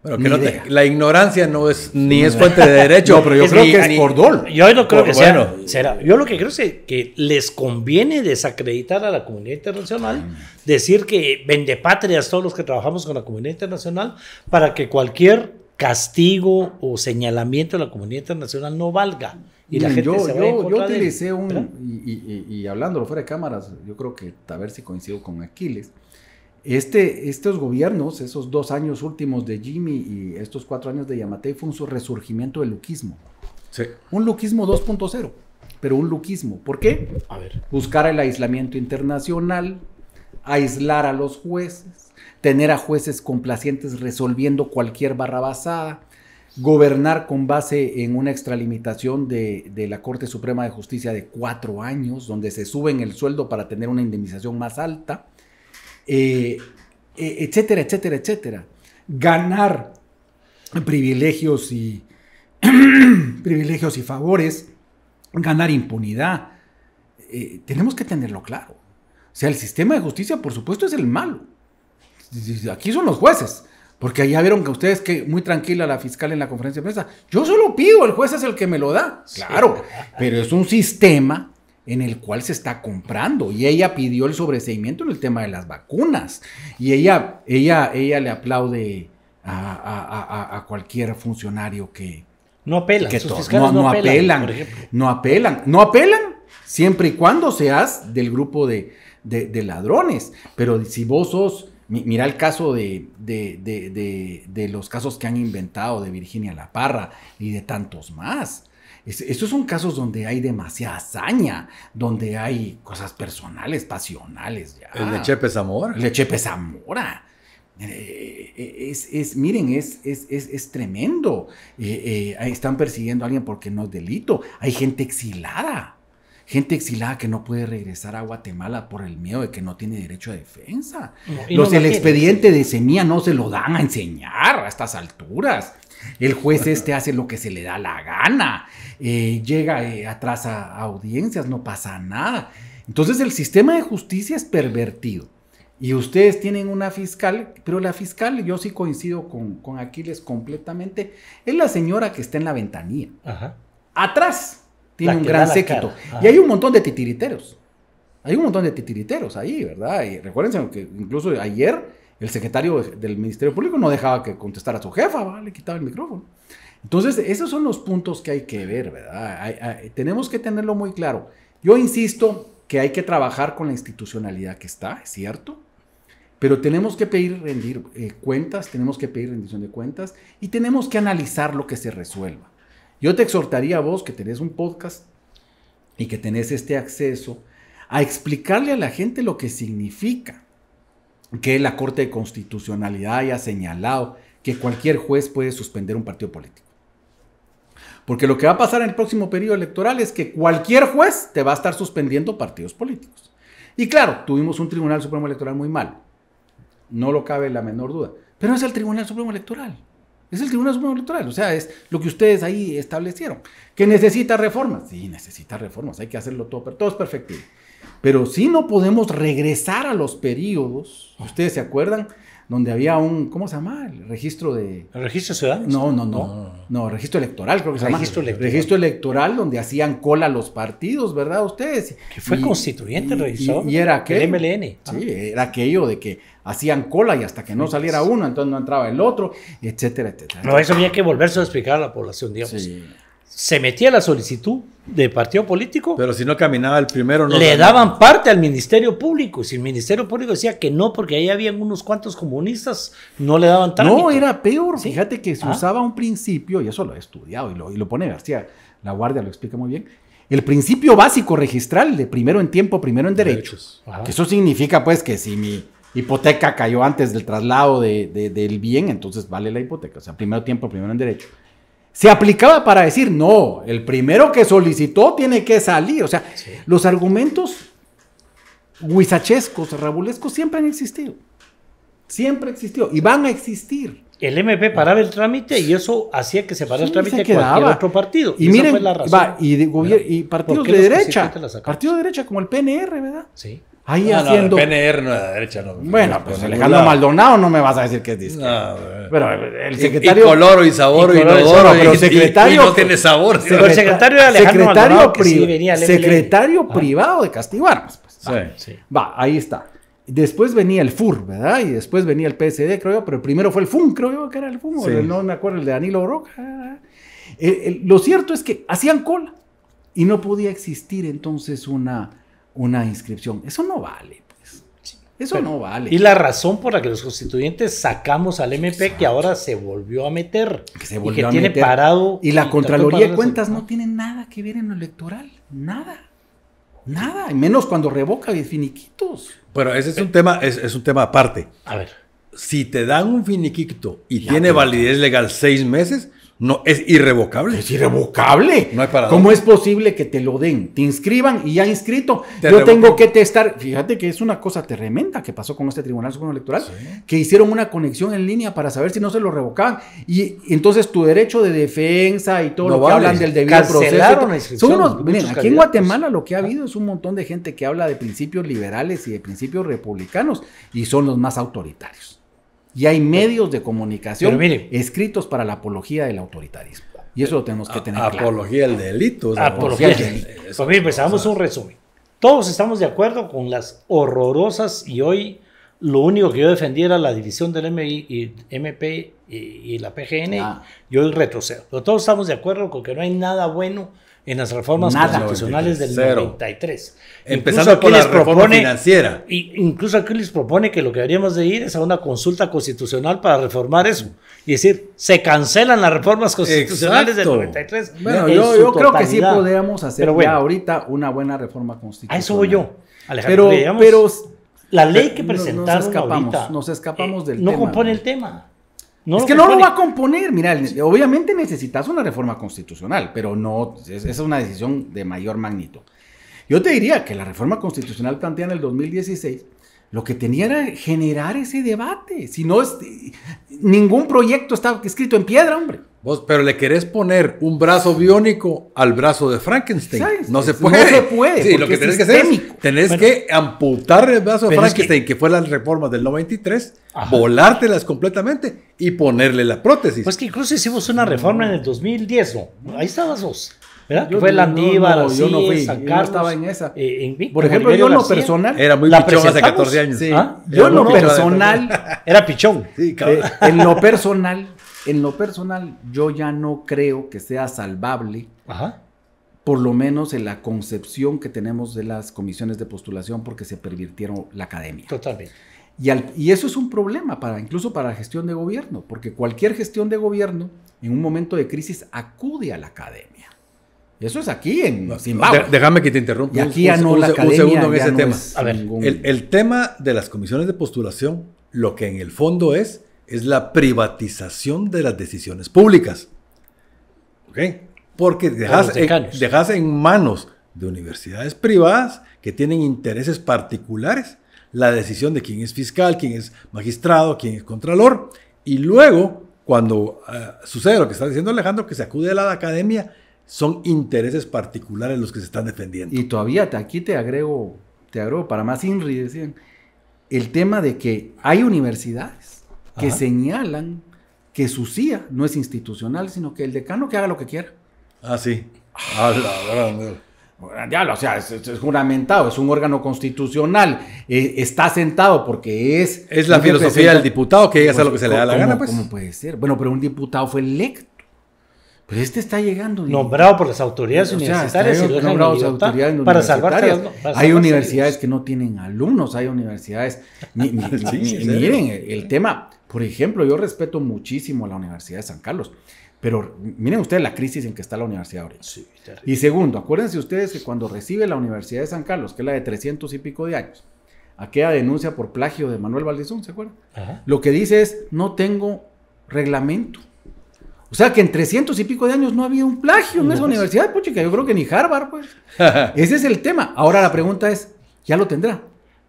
Bueno, que la ignorancia no es ni es fuente de derecho.
No, pero yo creo que es por dolo.
Yo no creo que sea. Yo lo que creo es que les conviene desacreditar a la comunidad internacional, decir que vendepatrias todos los que trabajamos con la comunidad internacional, para que cualquier castigo o señalamiento de la comunidad internacional no valga. Y la gente
yo utilicé y hablándolo fuera de cámaras, yo creo que a ver si coincido con Aquiles. Estos gobiernos, esos 2 años últimos de Jimmy y estos 4 años de Yamatei, fue un resurgimiento del luquismo.
Sí.
Un luquismo 2.0, pero un luquismo. ¿Por qué?
A ver.
Buscar el aislamiento internacional, aislar a los jueces, tener a jueces complacientes resolviendo cualquier barrabasada, gobernar con base en una extralimitación de la Corte Suprema de Justicia de 4 años, donde se suben el sueldo para tener una indemnización más alta, etcétera, etcétera, etcétera. Ganar privilegios y favores, ganar impunidad. Tenemos que tenerlo claro. O sea, el sistema de justicia, por supuesto, es el malo. Aquí son los jueces. Porque ya vieron que ustedes, que muy tranquila la fiscal en la conferencia de prensa, yo solo pido, el juez es el que me lo da. Claro, pero es un sistema en el cual se está comprando, y ella pidió el sobreseimiento en el tema de las vacunas, y ella le aplaude a cualquier funcionario que
no apelan,
que
sus fiscales
no apelan siempre y cuando seas del grupo de ladrones. Pero si vos sos, mira el caso de los casos que han inventado de Virginia La Parra y de tantos más. Estos son casos donde hay demasiada hazaña, donde hay cosas personales, pasionales. Ya.
El de Chepe Zamora.
Miren, es tremendo. Están persiguiendo a alguien porque no es delito. Hay gente exilada que no puede regresar a Guatemala por el miedo de que no tiene derecho a defensa. El expediente de Semilla no se lo dan a enseñar a estas alturas. El juez hace lo que se le da la gana, llega, atrasa audiencias, no pasa nada. Entonces el sistema de justicia es pervertido. Y ustedes tienen una fiscal, pero la fiscal, yo sí coincido con Aquiles completamente, es la señora que está en la ventanilla. Ajá. Atrás tiene un gran séquito. Y hay un montón de titiriteros. Ahí, ¿verdad? Y recuérdense que incluso ayer el secretario del Ministerio Público no dejaba que contestara a su jefa, ¿va? Le quitaba el micrófono. Entonces, esos son los puntos que hay que ver, ¿verdad? Tenemos que tenerlo muy claro. Yo insisto que hay que trabajar con la institucionalidad que está, es cierto, pero tenemos que rendir cuentas, tenemos que pedir rendición de cuentas y tenemos que analizar lo que se resuelva. Yo te exhortaría a vos, que tenés un podcast y que tenés este acceso, a explicarle a la gente lo que significa que la Corte de Constitucionalidad haya señalado que cualquier juez puede suspender un partido político. Porque lo que va a pasar en el próximo periodo electoral es que cualquier juez te va a estar suspendiendo partidos políticos. Y claro, tuvimos un Tribunal Supremo Electoral muy malo. No lo cabe la menor duda. Pero es el Tribunal Supremo Electoral. Es el Tribunal Supremo Electoral. O sea, es lo que ustedes ahí establecieron. ¿Que necesita reformas? Sí, necesita reformas. Hay que hacerlo todo, pero todo es perfectible. Pero sí no podemos regresar a los periodos, ¿ustedes se acuerdan? Donde había un, ¿cómo se llama? El registro de...
¿El registro ciudadano?
No, registro electoral, creo que se llama. Registro electoral, donde hacían cola los partidos, ¿verdad? Ustedes.
Que fue constituyente el registro.
Y era aquello.
El MLN.
Sí, era aquello de que hacían cola y hasta que no saliera uno, entonces no entraba el otro, etcétera, etcétera.
No, eso había que volverse a explicar a la población, digamos. Sí. Se metía la solicitud de partido político.
Pero si no caminaba el primero, no.
Le daban parte al Ministerio Público. Y si el Ministerio Público decía que no, porque ahí habían unos cuantos comunistas, no le daban trámite.
No, era peor. ¿Sí? Fíjate que se usaba un principio, y eso lo he estudiado, y lo pone García La Guardia, lo explica muy bien. El principio básico registral de primero en tiempo, primero en derechos. Que eso significa, pues, que si mi hipoteca cayó antes del traslado del bien, entonces vale la hipoteca. O sea, primero tiempo, primero en derecho. Se aplicaba para decir, no, el primero que solicitó tiene que salir. O sea, sí. Los argumentos huizachescos, rabulescos, siempre han existido. Siempre existió y van a existir.
El MP paraba el trámite y eso hacía que se parara el trámite de cualquier otro partido.
Y miren, y partidos de derecha. Partidos de derecha como el PNR, ¿verdad?
Sí.
Ahí haciendo...
No, el PNR no es de derecha, no.
Bueno, pues Alejandro Maldonado no me vas a decir que es de izquierda.
No,
pero el secretario...
Y coloro y sabor y inodoro,
pero secretario...
Y no tiene sabor.
Pero el secretario de Alejandro Maldonado, que sí venía al
secretario privado de Castillo Armas. Pues,
sí.
Va, ahí está. Después venía el FUR, ¿verdad? Y después venía el PSD, creo yo, pero primero fue el FUN, creo yo que era el FUN, sí. No me acuerdo, el de Danilo Roca. Lo cierto es que hacían cola y no podía existir entonces una inscripción. Eso no vale, pues. Eso no vale.
Y la razón por la que los constituyentes sacamos al MP, exacto, que ahora se volvió a meter.
Y que tiene parado. Y la Contraloría de Cuentas no tiene nada que ver en lo electoral. Nada. Nada. Y menos cuando revoca finiquitos.
Pero ese es un tema, es un tema aparte.
A ver.
Si te dan un finiquito y tiene validez legal 6 meses, no, es irrevocable.
Es irrevocable.
No hay parado.
¿Cómo es posible que te lo den? Te inscriban y ya inscrito. Yo tengo que testar. Fíjate que es una cosa tremenda que pasó con este Tribunal Supremo Electoral, sí, que hicieron una conexión en línea para saber si no se lo revocaban. Y entonces tu derecho de defensa y todo lo que hablan del debido proceso. Son unos, miren, aquí en Guatemala lo que ha habido es un montón de gente que habla de principios liberales y de principios republicanos y son los más autoritarios. Y hay medios de comunicación escritos para la apología del autoritarismo. Y eso lo tenemos que tener claro.
Apología del delito.
Apología del delito. Pues mire, pues hagamos un resumen. Todos estamos de acuerdo con las horrorosas, y hoy lo único que yo defendí era la división del MP y la PGN, yo el retrocedo. Pero todos estamos de acuerdo con que no hay nada bueno en las reformas constitucionales del 93.
Empezando por la reforma financiera.
Incluso aquí les propone que lo que deberíamos de ir es a una consulta constitucional para reformar eso. Y decir, se cancelan las reformas constitucionales del 93.
Bueno, yo creo que sí podríamos hacer ya ahorita una buena reforma constitucional.
A eso voy yo, Alejandro.
Pero
la ley que presentaron ahorita
nos escapamos del tema.
No compone el tema.
No, es que no lo va a componer. Mira, obviamente necesitas una reforma constitucional, pero no, es una decisión de mayor magnitud. Yo te diría que la reforma constitucional planteada en el 2016, lo que tenía era generar ese debate. Si no, ningún proyecto está escrito en piedra, hombre.
Pero le querés poner un brazo biónico al brazo de Frankenstein. ¿Sabes? No se puede.
No se puede.
Sí, lo que tenés que hacer es, tenés que amputar el brazo de Frankenstein, que fue la reforma del 93, volártelas completamente y ponerle la prótesis.
Pues que incluso hicimos una reforma en el 2010, ¿no? Ahí estabas vos. ¿Verdad? Fue Landívar,
yo no fui,
San
yo
Carlos,
no estaba en esa.
Por ejemplo, yo en lo personal...
Era muy pichón hace 14 años.
Sí. Yo en lo personal...
Era pichón.
Sí,
en lo personal, yo ya no creo que sea salvable, por lo menos en la concepción que tenemos de las comisiones de postulación, porque se pervirtieron la academia.
Totalmente.
Y eso es un problema incluso para la gestión de gobierno, porque cualquier gestión de gobierno, en un momento de crisis, acude a la academia. Eso es aquí en Zimbabue.
Déjame que te interrumpa.
Y aquí ya no la academia.
Un segundo en ese tema.
A ver,
el tema de las comisiones de postulación, lo que en el fondo es la privatización de las decisiones públicas. ¿Ok? Porque dejas en manos de universidades privadas que tienen intereses particulares la decisión de quién es fiscal, quién es magistrado, quién es contralor. Y luego, cuando sucede lo que está diciendo Alejandro, que se acude a la academia, son intereses particulares los que se están defendiendo.
Y todavía aquí te agrego para más INRI, decían, el tema de que hay universidades que señalan que su CIA no es institucional, sino que el decano que haga lo que quiera.
Ah, sí.
Ya, o sea, es juramentado, es un órgano constitucional, está sentado porque es
la filosofía del diputado que hace lo que se le da la gana, pues.
¿Cómo puede ser? Bueno, pero un diputado fue electo. Pero está llegando.
Nombrado por las autoridades universitarias. Para salvar.
Hay universidades que no tienen alumnos, hay universidades. Miren, el tema. Por ejemplo, yo respeto muchísimo la Universidad de San Carlos. Pero miren ustedes la crisis en que está la universidad ahorita. Sí, y segundo, acuérdense ustedes que cuando recibe la Universidad de San Carlos, que es la de 300 y pico de años, aquella denuncia por plagio de Manuel Valdizón, ¿se acuerdan? Lo que dice es: no tengo reglamento. O sea que en 300 y pico de años no había un plagio en esa universidad, puchica. Yo creo que ni Harvard, pues. Ese es el tema. Ahora la pregunta es, ¿ya lo tendrá?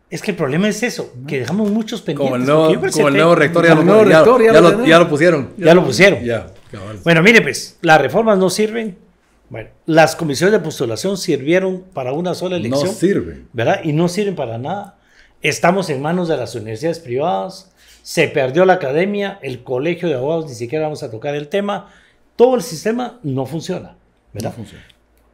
Es que el problema es eso, que dejamos muchos pendientes.
Como el nuevo rector ya lo pusieron.
Ya lo pusieron. Bueno, mire pues, las reformas no sirven Bueno, las comisiones de postulación sirvieron para una sola elección.
No sirven.
¿Verdad? Y no sirven para nada. Estamos en manos de las universidades privadas. Se perdió la academia, el colegio de abogados, ni siquiera vamos a tocar el tema. Todo el sistema no funciona, ¿verdad?
No funciona.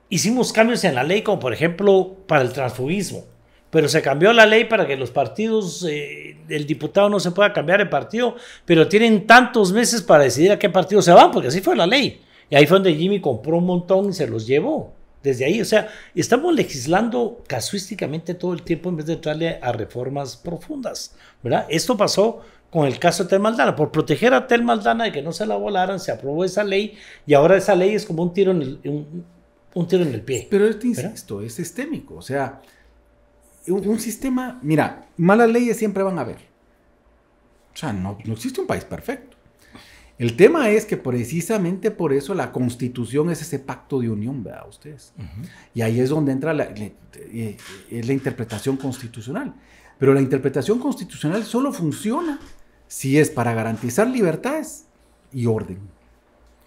Hicimos cambios en la ley, como por ejemplo para el transfugismo, pero se cambió la ley para que los partidos, el diputado no se pueda cambiar de partido, pero tienen tantos meses para decidir a qué partido se van, porque así fue la ley. Y ahí fue donde Jimmy compró un montón y se los llevó. Desde ahí, o sea, estamos legislando casuísticamente todo el tiempo en vez de entrarle a reformas profundas, ¿verdad? Esto pasó con el caso de Tel Maldana. Por proteger a Tel Maldana de que no se la volaran, se aprobó esa ley y ahora esa ley es como un tiro en el pie.
Pero insisto, es sistémico. O sea, un sistema... Mira, malas leyes siempre van a haber. O sea, no existe un país perfecto. El tema es que precisamente por eso la Constitución es ese pacto de unión, ¿verdad? Ustedes. Y ahí es donde entra la interpretación constitucional. Pero la interpretación constitucional solo funciona si es para garantizar libertades y orden.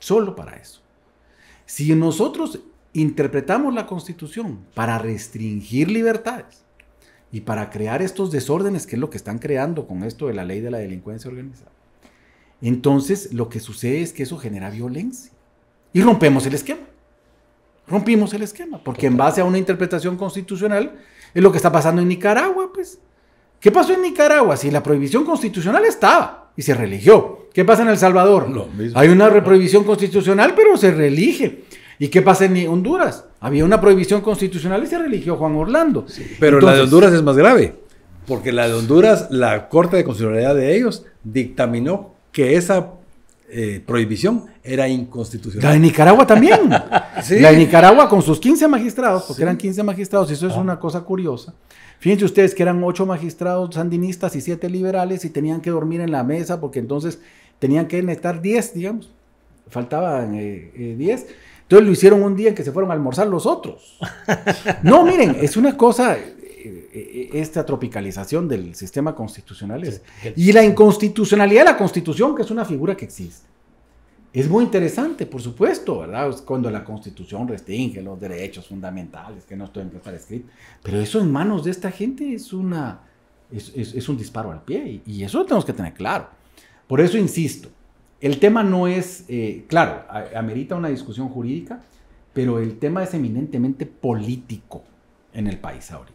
Solo para eso. Si nosotros interpretamos la Constitución para restringir libertades y para crear estos desórdenes, que es lo que están creando con esto de la ley de la delincuencia organizada, entonces lo que sucede es que eso genera violencia. Y rompemos el esquema. Rompimos el esquema. Porque en base a una interpretación constitucional es lo que está pasando en Nicaragua, pues. ¿Qué pasó en Nicaragua? Si la prohibición constitucional estaba y se religió. ¿Qué pasa en El Salvador?
Lo mismo.
Hay una prohibición constitucional, pero se relige. ¿Y qué pasa en Honduras? Había una prohibición constitucional y se religió Juan Orlando.
Sí, pero entonces, la de Honduras es más grave. Porque la de Honduras, la Corte de Constitucionalidad de ellos dictaminó que esa prohibición era inconstitucional.
La de Nicaragua también.
Sí.
La de Nicaragua con sus 15 magistrados, porque eran 15 magistrados, y eso es una cosa curiosa. Fíjense ustedes que eran 8 magistrados sandinistas y 7 liberales y tenían que dormir en la mesa porque entonces tenían que estar 10, digamos. Faltaban 10. Entonces lo hicieron un día en que se fueron a almorzar los otros. No, miren, es una cosa... esta tropicalización del sistema constitucional y la inconstitucionalidad de la Constitución, que es una figura que existe. Es muy interesante, por supuesto, ¿verdad? Cuando la Constitución restringe los derechos fundamentales que no pueden estar escritos, pero eso en manos de esta gente es un disparo al pie y eso lo tenemos que tener claro. Por eso insisto, el tema no es, claro, amerita una discusión jurídica, pero el tema es eminentemente político en el país ahorita.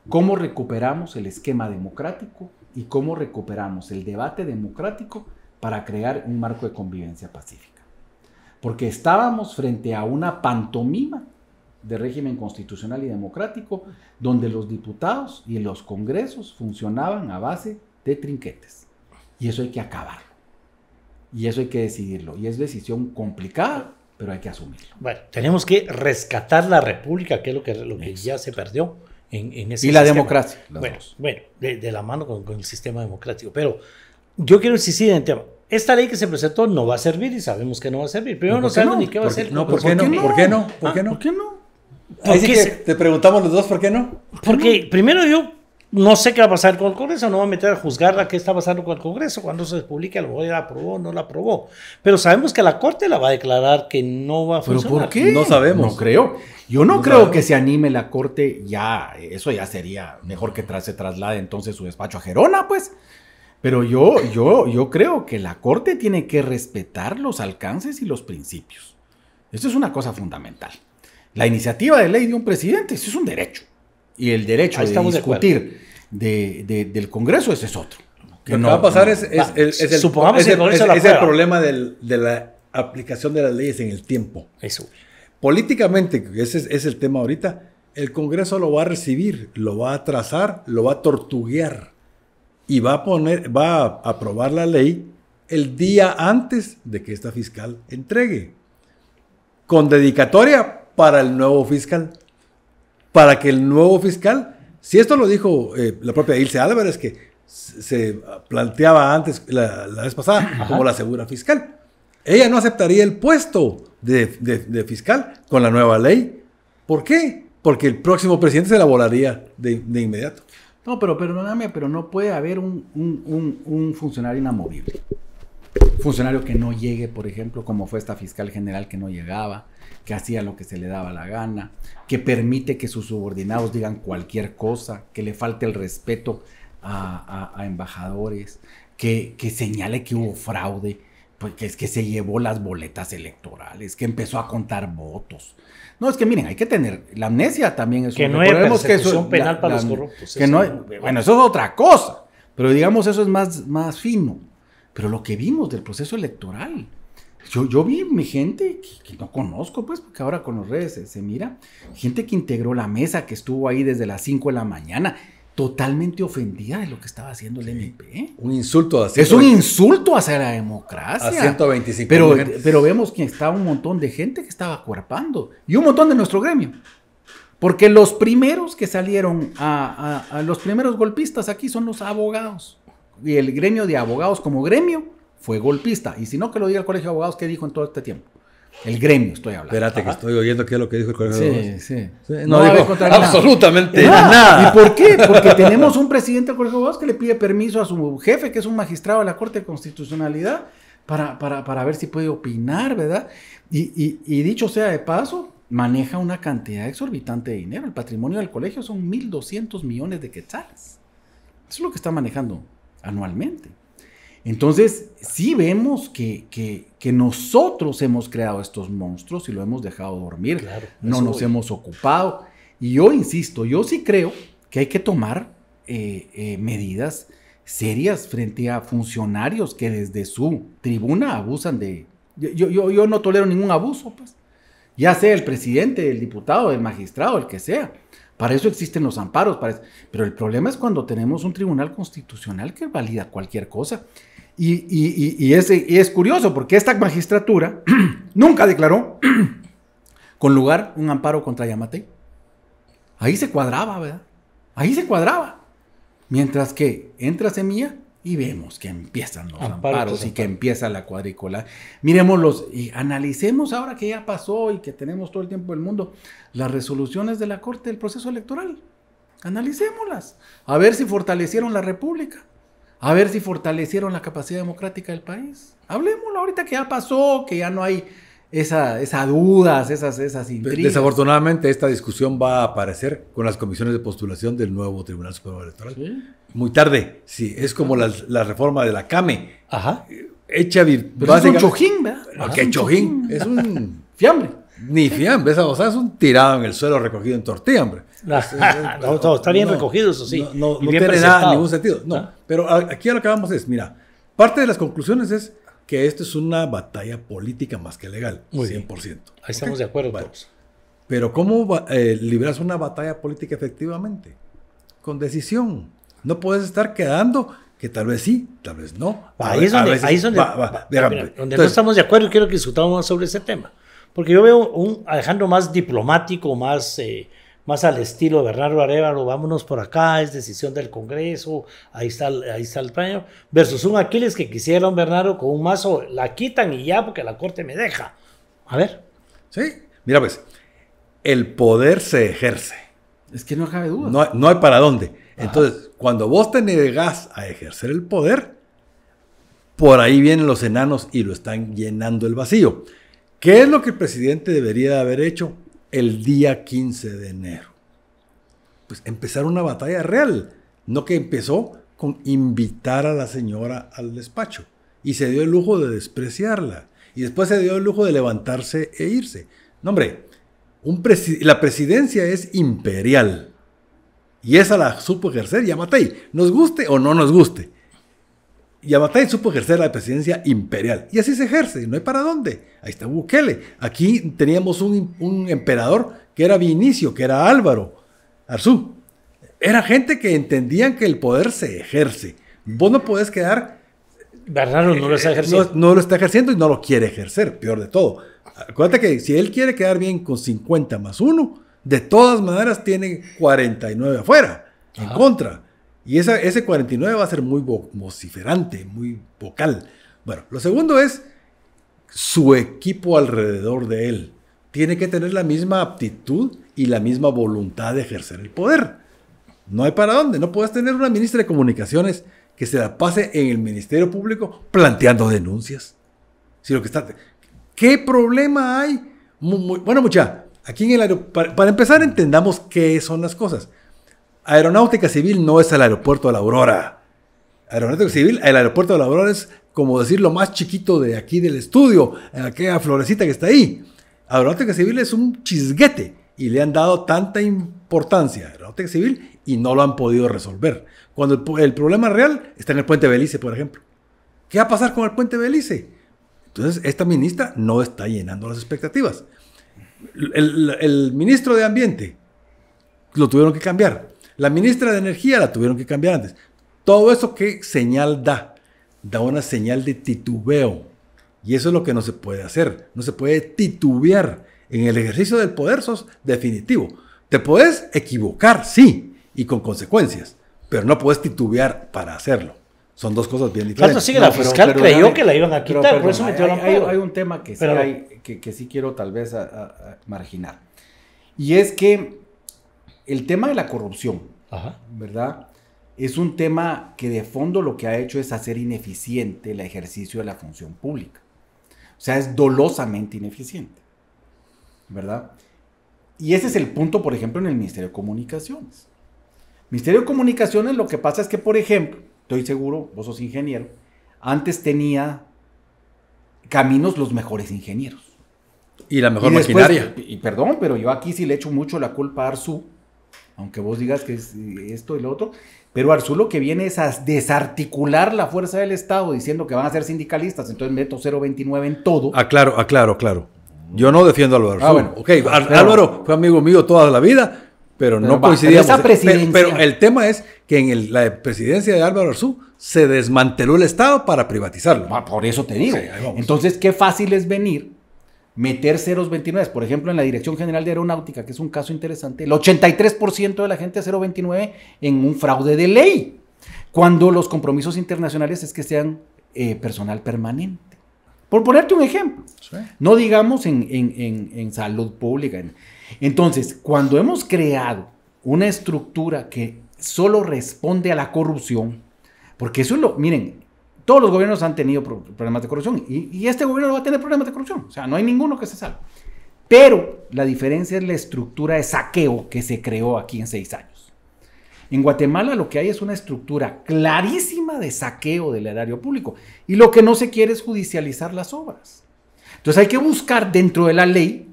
¿Cómo recuperamos el esquema democrático y cómo recuperamos el debate democrático para crear un marco de convivencia pacífica? Porque estábamos frente a una pantomima de régimen constitucional y democrático donde los diputados y los congresos funcionaban a base de trinquetes. Y eso hay que acabarlo. Y eso hay que decidirlo. Y es decisión complicada, pero hay que asumirlo.
Bueno, tenemos que rescatar la república, que es lo que ya se perdió. En ese
y la
sistema.
Democracia.
Bueno, de la mano con el sistema democrático. Pero yo quiero insistir en el tema. Esta ley que se presentó no va a servir y sabemos que no va a servir. Primero no sabemos ni qué va a ser.
¿Por qué no? ¿Por qué no? ¿Por qué no?
¿Por qué no?
Así que te preguntamos los dos, ¿por qué no?
Porque primero yo no sé qué va a pasar con el Congreso, no voy a meter a juzgar a qué está pasando con el Congreso. Cuando se publique, a lo mejor ya la aprobó o no la aprobó. Pero sabemos que la Corte la va a declarar que no va a funcionar.
¿Pero por qué?
No sabemos.
No creo. Yo no creo que se anime la Corte ya. Eso ya sería mejor que se traslade entonces su despacho a Gerona, pues. Pero yo creo que la Corte tiene que respetar los alcances y los principios. Eso es una cosa fundamental. La iniciativa de ley de un presidente, eso es un derecho. Y el derecho de discutir del Congreso, ese es otro.
Lo que va a pasar es el problema de la aplicación de las leyes en el tiempo.
Eso.
Políticamente, ese es el tema ahorita, el Congreso lo va a recibir, lo va a trazar, lo va a tortuguear y va a aprobar la ley el día antes de que esta fiscal entregue, con dedicatoria para el nuevo fiscal. Para que el nuevo fiscal, si esto lo dijo la propia Ilse Álvarez, que se planteaba antes, la vez pasada, como la segura fiscal. Ella no aceptaría el puesto de fiscal con la nueva ley. ¿Por qué? Porque el próximo presidente se la volaría de inmediato.
No, pero perdóname, pero no puede haber un funcionario inamovible. Funcionario que no llegue, por ejemplo, como fue esta fiscal general que no llegaba, que hacía lo que se le daba la gana, que permite que sus subordinados digan cualquier cosa, que le falte el respeto a embajadores, que señale que hubo fraude, pues que se llevó las boletas electorales, que empezó a contar votos. No, es que miren, hay que tener, la amnesia también es...
Que no hay persecución penal para los corruptos.
Que no hay, bueno, eso es otra cosa, pero digamos eso es más fino. Pero lo que vimos del proceso electoral, yo vi mi gente que no conozco, pues, porque ahora con las redes se mira, gente que integró la mesa, que estuvo ahí desde las 5 de la mañana, totalmente ofendida de lo que estaba haciendo el MP.
Un insulto.
Es un insulto hacia la democracia.
A 125
pero vemos que estaba un montón de gente que estaba acuerpando, y un montón de nuestro gremio. Porque los primeros que salieron a los primeros golpistas aquí son los abogados. Y el gremio de abogados como gremio fue golpista. Y si no, que lo diga el Colegio de Abogados, ¿qué dijo en todo este tiempo? El gremio, estoy hablando.
Espérate, que estoy oyendo qué es lo que dijo el Colegio de Abogados.
Sí.
No dijo absolutamente nada.
¿Y por qué? Porque tenemos un presidente del Colegio de Abogados que le pide permiso a su jefe, que es un magistrado de la Corte de Constitucionalidad, para ver si puede opinar, ¿verdad? Y dicho sea de paso, maneja una cantidad exorbitante de dinero. El patrimonio del colegio son 1.200 millones de quetzales. Eso es lo que está manejando anualmente. Entonces, sí vemos que nosotros hemos creado estos monstruos y lo hemos dejado dormir. Claro, no nos hemos ocupado. Y yo insisto, yo sí creo que hay que tomar medidas serias frente a funcionarios que desde su tribuna abusan de... Yo no tolero ningún abuso, pues. Ya sea el presidente, el diputado, el magistrado, el que sea. Para eso existen los amparos. Pero el problema es cuando tenemos un tribunal constitucional que valida cualquier cosa. Y es curioso porque esta magistratura nunca declaró con lugar un amparo contra Yamatei. Ahí se cuadraba, ¿verdad? Ahí se cuadraba. Mientras que entra Semilla y vemos que empiezan los amparos y que empieza la cuadrícula. Miremoslos y analicemos ahora que ya pasó y que tenemos todo el tiempo del mundo las resoluciones de la Corte del proceso electoral. Analicémoslas. A ver si fortalecieron la República. A ver si fortalecieron la capacidad democrática del país. Hablemoslo ahorita que ya pasó, que ya no hay esas dudas, esas intrigas.
Desafortunadamente esta discusión va a aparecer con las comisiones de postulación del nuevo Tribunal Supremo Electoral. ¿Sí? Muy tarde, sí, es como la reforma de la CAME.
Ajá.
Hecha
pero es un chojín, ¿verdad?
¿Qué chojín? Es un
fiambre.
Ni fiambre, o sea, es un tirado en el suelo recogido en tortilla, hombre.
No, está bien recogido, eso sí.
No tiene nada, ningún sentido. No, pero aquí a lo que vamos es, mira, parte de las conclusiones es que esto es una batalla política más que legal, muy 100%.
Bien. Ahí estamos de acuerdo todos.
Pero ¿cómo libras una batalla política efectivamente? Con decisión. No puedes estar quedando que tal vez sí, tal vez no.
Ahí es donde no estamos de acuerdo y quiero que discutamos más sobre ese tema. Porque yo veo un Alejandro más diplomático, más al estilo de Bernardo Arévalo, vámonos por acá, es decisión del Congreso, ahí está el premio, versus un Aquiles que quisiera un Bernardo con un mazo, la quitan y ya porque la Corte me deja. A ver.
Sí, mira pues, el poder se ejerce.
Es que no cabe duda.
No hay para dónde. Entonces, cuando vos te negás a ejercer el poder, por ahí vienen los enanos y lo están llenando el vacío. ¿Qué es lo que el presidente debería de haber hecho el día 15 de enero? Pues empezar una batalla real, no que empezó con invitar a la señora al despacho y se dio el lujo de despreciarla y después se dio el lujo de levantarse e irse. No, hombre, la presidencia es imperial y esa la supo ejercer Yamatei, nos guste o no nos guste. Yamatei supo ejercer la presidencia imperial y así se ejerce, no hay para dónde. Ahí está Bukele. Aquí teníamos un emperador que era Vinicio, que era Álvaro Arzú. Era gente que entendían que el poder se ejerce. Vos no podés quedar...
Bernardo no lo está ejerciendo.
No lo está ejerciendo y no lo quiere ejercer, peor de todo. Acuérdate que si él quiere quedar bien con 50 más 1, de todas maneras tiene 49 afuera, en contra. Y ese 49 va a ser muy vociferante, muy vocal. Bueno, lo segundo es su equipo alrededor de él. Tiene que tener la misma aptitud y la misma voluntad de ejercer el poder. No hay para dónde. No puedes tener una ministra de Comunicaciones que se la pase en el Ministerio Público planteando denuncias. Si lo que está, ¿qué problema hay? Bueno, mucha, aquí en el aeropuerto, para empezar entendamos qué son las cosas. Aeronáutica Civil no es el aeropuerto de la Aurora. Aeronáutica Civil, el aeropuerto de la Aurora es como decir lo más chiquito de aquí del estudio, en aquella florecita que está ahí. Aeronáutica Civil es un chisguete y le han dado tanta importancia a Aeronáutica Civil y no lo han podido resolver. Cuando el problema real está en el puente Belice, por ejemplo. ¿Qué va a pasar con el puente Belice? Entonces, esta ministra no está llenando las expectativas. El ministro de Ambiente lo tuvieron que cambiar. La ministra de Energía la tuvieron que cambiar antes. Todo eso, ¿qué señal da? Da una señal de titubeo. Y eso es lo que no se puede hacer. No se puede titubear. En el ejercicio del poder sos definitivo. Te puedes equivocar, sí, y con consecuencias, pero no puedes titubear para hacerlo. Son dos cosas bien diferentes.
La fiscal creyó que la iban a quitar, por eso metió la mano.
Hay un tema que sí quiero tal vez a marginar. Y es que el tema de la corrupción, ¿verdad? Es un tema que de fondo lo que ha hecho es hacer ineficiente el ejercicio de la función pública. O sea, es dolosamente ineficiente, ¿verdad? Y ese es el punto, por ejemplo, en el Ministerio de Comunicaciones. Ministerio de Comunicaciones, lo que pasa es que, por ejemplo, estoy seguro, vos sos ingeniero, antes tenía caminos los mejores ingenieros.
Y la mejor maquinaria.
Y perdón, pero yo aquí sí le echo mucho la culpa a Arzú, aunque vos digas que es esto y lo otro, pero Arzú lo que viene es a desarticular la fuerza del Estado diciendo que van a ser sindicalistas, entonces meto 029 en todo.
Aclaro. Yo no defiendo a Álvaro Arzú.
Bueno,
okay, Álvaro fue amigo mío toda la vida, pero no coincidíamos. Pero el tema es que en la presidencia de Álvaro Arzú se desmanteló el Estado para privatizarlo.
Por eso te digo. Sí, entonces, qué fácil es venir, meter 029. Por ejemplo, en la Dirección General de Aeronáutica, que es un caso interesante, el 83% de la gente es 029 en un fraude de ley, cuando los compromisos internacionales es que sean personal permanente. Por ponerte un ejemplo, sí. No digamos en salud pública. Entonces, cuando hemos creado una estructura que solo responde a la corrupción, porque eso es miren, todos los gobiernos han tenido problemas de corrupción y este gobierno no va a tener problemas de corrupción, o sea, no hay ninguno que se salve. Pero la diferencia es la estructura de saqueo que se creó aquí en 6 años. En Guatemala lo que hay es una estructura clarísima de saqueo del erario público y lo que no se quiere es judicializar las obras. Entonces hay que buscar dentro de la ley,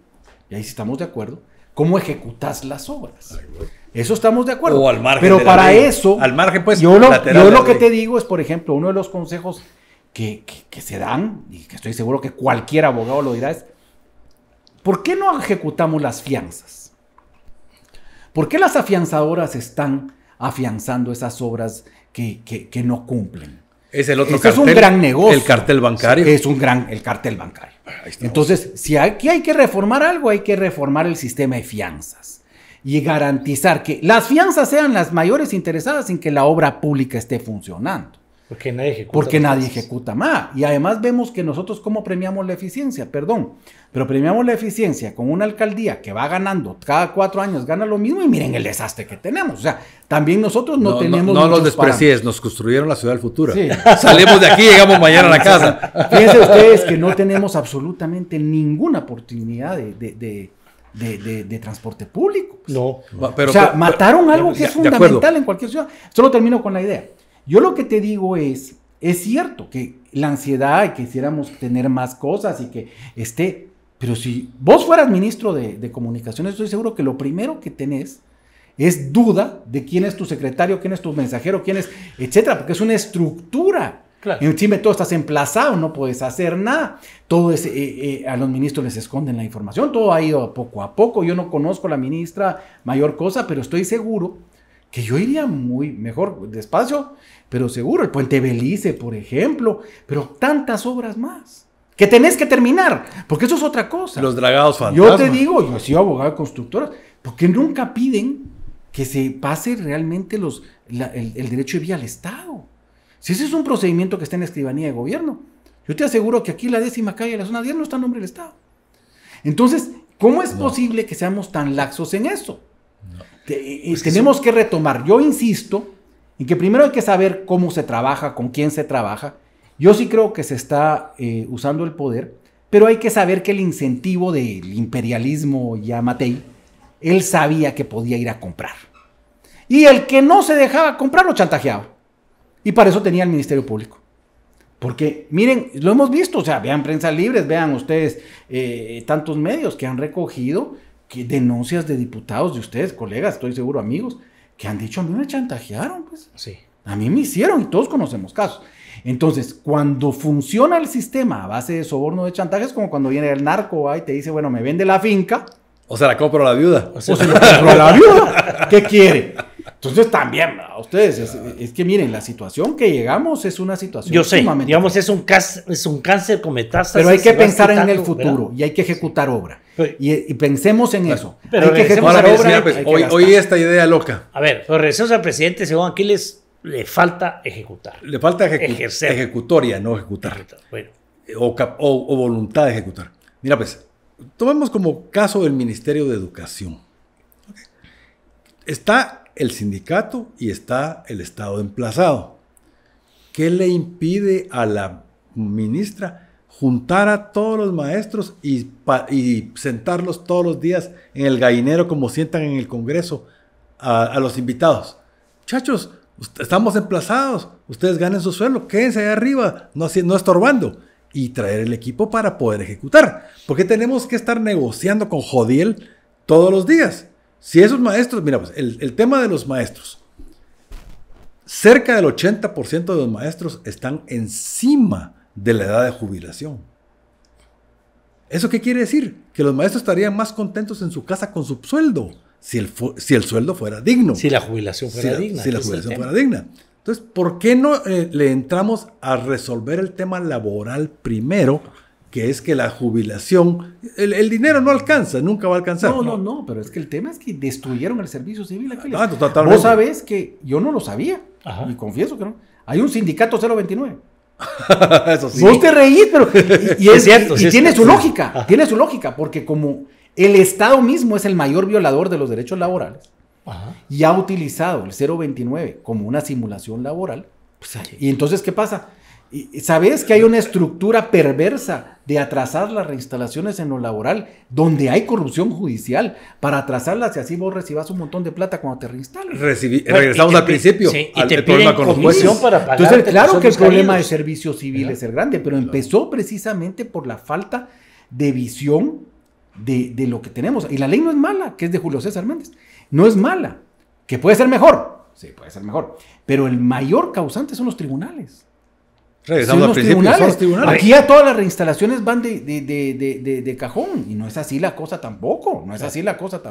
y ahí sí estamos de acuerdo, cómo ejecutas las obras. Eso estamos de acuerdo.
O al margen.
Pero para
ley.
Eso,
al margen, pues,
yo lo que te digo es, por ejemplo, uno de los consejos que se dan, y que estoy seguro que cualquier abogado lo dirá, es ¿por qué no ejecutamos las fianzas? ¿Por qué las afianzadoras están afianzando esas obras que no cumplen?
Es el otro cartel.
Es un gran negocio.
El cartel bancario.
Es el cartel bancario. Entonces, si aquí hay que reformar algo, hay que reformar el sistema de fianzas y garantizar que las fianzas sean las mayores interesadas en que la obra pública esté funcionando.
Porque nadie ejecuta
más. Y además vemos que nosotros cómo premiamos la eficiencia, pero premiamos la eficiencia con una alcaldía que va ganando, cada 4 años gana lo mismo y miren el desastre que tenemos. O sea, también nosotros no tenemos...
No los desprecies, nos construyeron la ciudad del futuro. Sí. Salimos de aquí y llegamos mañana a la casa.
Fíjense ustedes que no tenemos absolutamente ninguna oportunidad de transporte público.
No.
Mataron algo que es fundamental en cualquier ciudad. Solo termino con la idea. Yo lo que te digo es cierto que la ansiedad y que quisiéramos tener más cosas y que pero si vos fueras ministro de Comunicaciones, estoy seguro que lo primero que tenés es duda de quién es tu secretario, quién es tu mensajero, quién es, etcétera, porque es una estructura. Claro. Encima de todo estás emplazado, no puedes hacer nada. Todo es, a los ministros les esconden la información, todo ha ido poco a poco. Yo no conozco a la ministra mayor cosa, pero estoy seguro que yo iría muy mejor, despacio, pero seguro. El puente Belice, por ejemplo, pero tantas obras más que tenés que terminar, porque eso es otra cosa.
Los dragados fantasmas.
Yo te digo, yo he sido abogado de constructoras, porque nunca piden que se pase realmente el derecho de vía al Estado. Si ese es un procedimiento que está en la escribanía de gobierno, yo te aseguro que aquí la 10ª calle de la zona 10 no está en nombre del Estado. Entonces, ¿cómo es posible que seamos tan laxos en eso? No. Tenemos que retomar. Yo insisto en que primero hay que saber cómo se trabaja, con quién se trabaja. Yo sí creo que se está usando el poder, pero hay que saber que el incentivo del imperialismo Yamatei, él sabía que podía ir a comprar. Y el que no se dejaba comprar lo chantajeaba. Y para eso tenía el Ministerio Público. Porque, miren, lo hemos visto, o sea, vean Prensa Libres, vean ustedes tantos medios que han recogido denuncias de diputados de ustedes, colegas, estoy seguro, amigos, que han dicho, a mí me chantajearon, pues.
Sí.
A mí me hicieron, y todos conocemos casos. Entonces, cuando funciona el sistema a base de soborno de chantaje, es como cuando viene el narco y te dice, bueno, me vende la finca.
O se la compro a la viuda.
O se la compro a la viuda. ¿Qué quiere? Entonces también, a ustedes, es que miren, la situación que llegamos es una situación...
Yo sé, digamos, es un cáncer con metástasis.
Pero hay que pensar en el futuro, ¿verdad? Y hay que ejecutar obra. Y pensemos en eso.
Pero
hay que ejecutar
obra.
Pues, hoy esta idea loca.
A ver, pero regresemos al presidente, según aquí le falta ejecutar.
Le falta ejecutoria, no ejecutar.
Bueno.
O voluntad de ejecutar. Mira, pues, tomemos como caso el Ministerio de Educación. Okay. Está el sindicato y está el Estado emplazado. ¿Qué le impide a la ministra juntar a todos los maestros y sentarlos todos los días en el gallinero como sientan en el Congreso a los invitados? Muchachos, estamos emplazados, ustedes ganen su sueldo, quédense allá arriba, no estorbando, y traer el equipo para poder ejecutar. ¿Por qué tenemos que estar negociando con Jodiel todos los días? Si esos maestros, mira, pues el tema de los maestros, cerca del 80% de los maestros están encima de la edad de jubilación. ¿Eso qué quiere decir? Que los maestros estarían más contentos en su casa con su sueldo, si el sueldo fuera digno.
Si la jubilación fuera digna.
Si la jubilación fuera digna. Entonces, ¿por qué no le entramos a resolver el tema laboral primero? Que es que la jubilación, el dinero no alcanza, nunca va a alcanzar.
No, pero es que el tema es que destruyeron el servicio civil aquí.
Totalmente.
Vos sabés que yo no lo sabía, y confieso que no. Hay un sindicato 029.
Eso sí.
Vos te reís, pero... Y es
cierto.
Y tiene su lógica, tiene su lógica, porque como el Estado mismo es el mayor violador de los derechos laborales, y ha utilizado el 029 como una simulación laboral, pues, y entonces, ¿qué pasa? ¿Sabes que hay una estructura perversa de atrasar las reinstalaciones en lo laboral, donde hay corrupción judicial para atrasarlas y así vos recibas un montón de plata cuando te reinstalas?
Regresamos al principio,
y te
problema con los jueces.
Para pagar. Entonces, claro que el problema de servicio civil es el grande, pero empezó precisamente por la falta de visión de lo que tenemos. Y la ley no es mala, que es de Julio César Méndez. No es mala, que puede ser mejor. Sí, puede ser mejor. Pero el mayor causante son los tribunales.
Regresamos al principio, son los tribunales.
Aquí ya todas las reinstalaciones van de cajón, y no es así la cosa tampoco.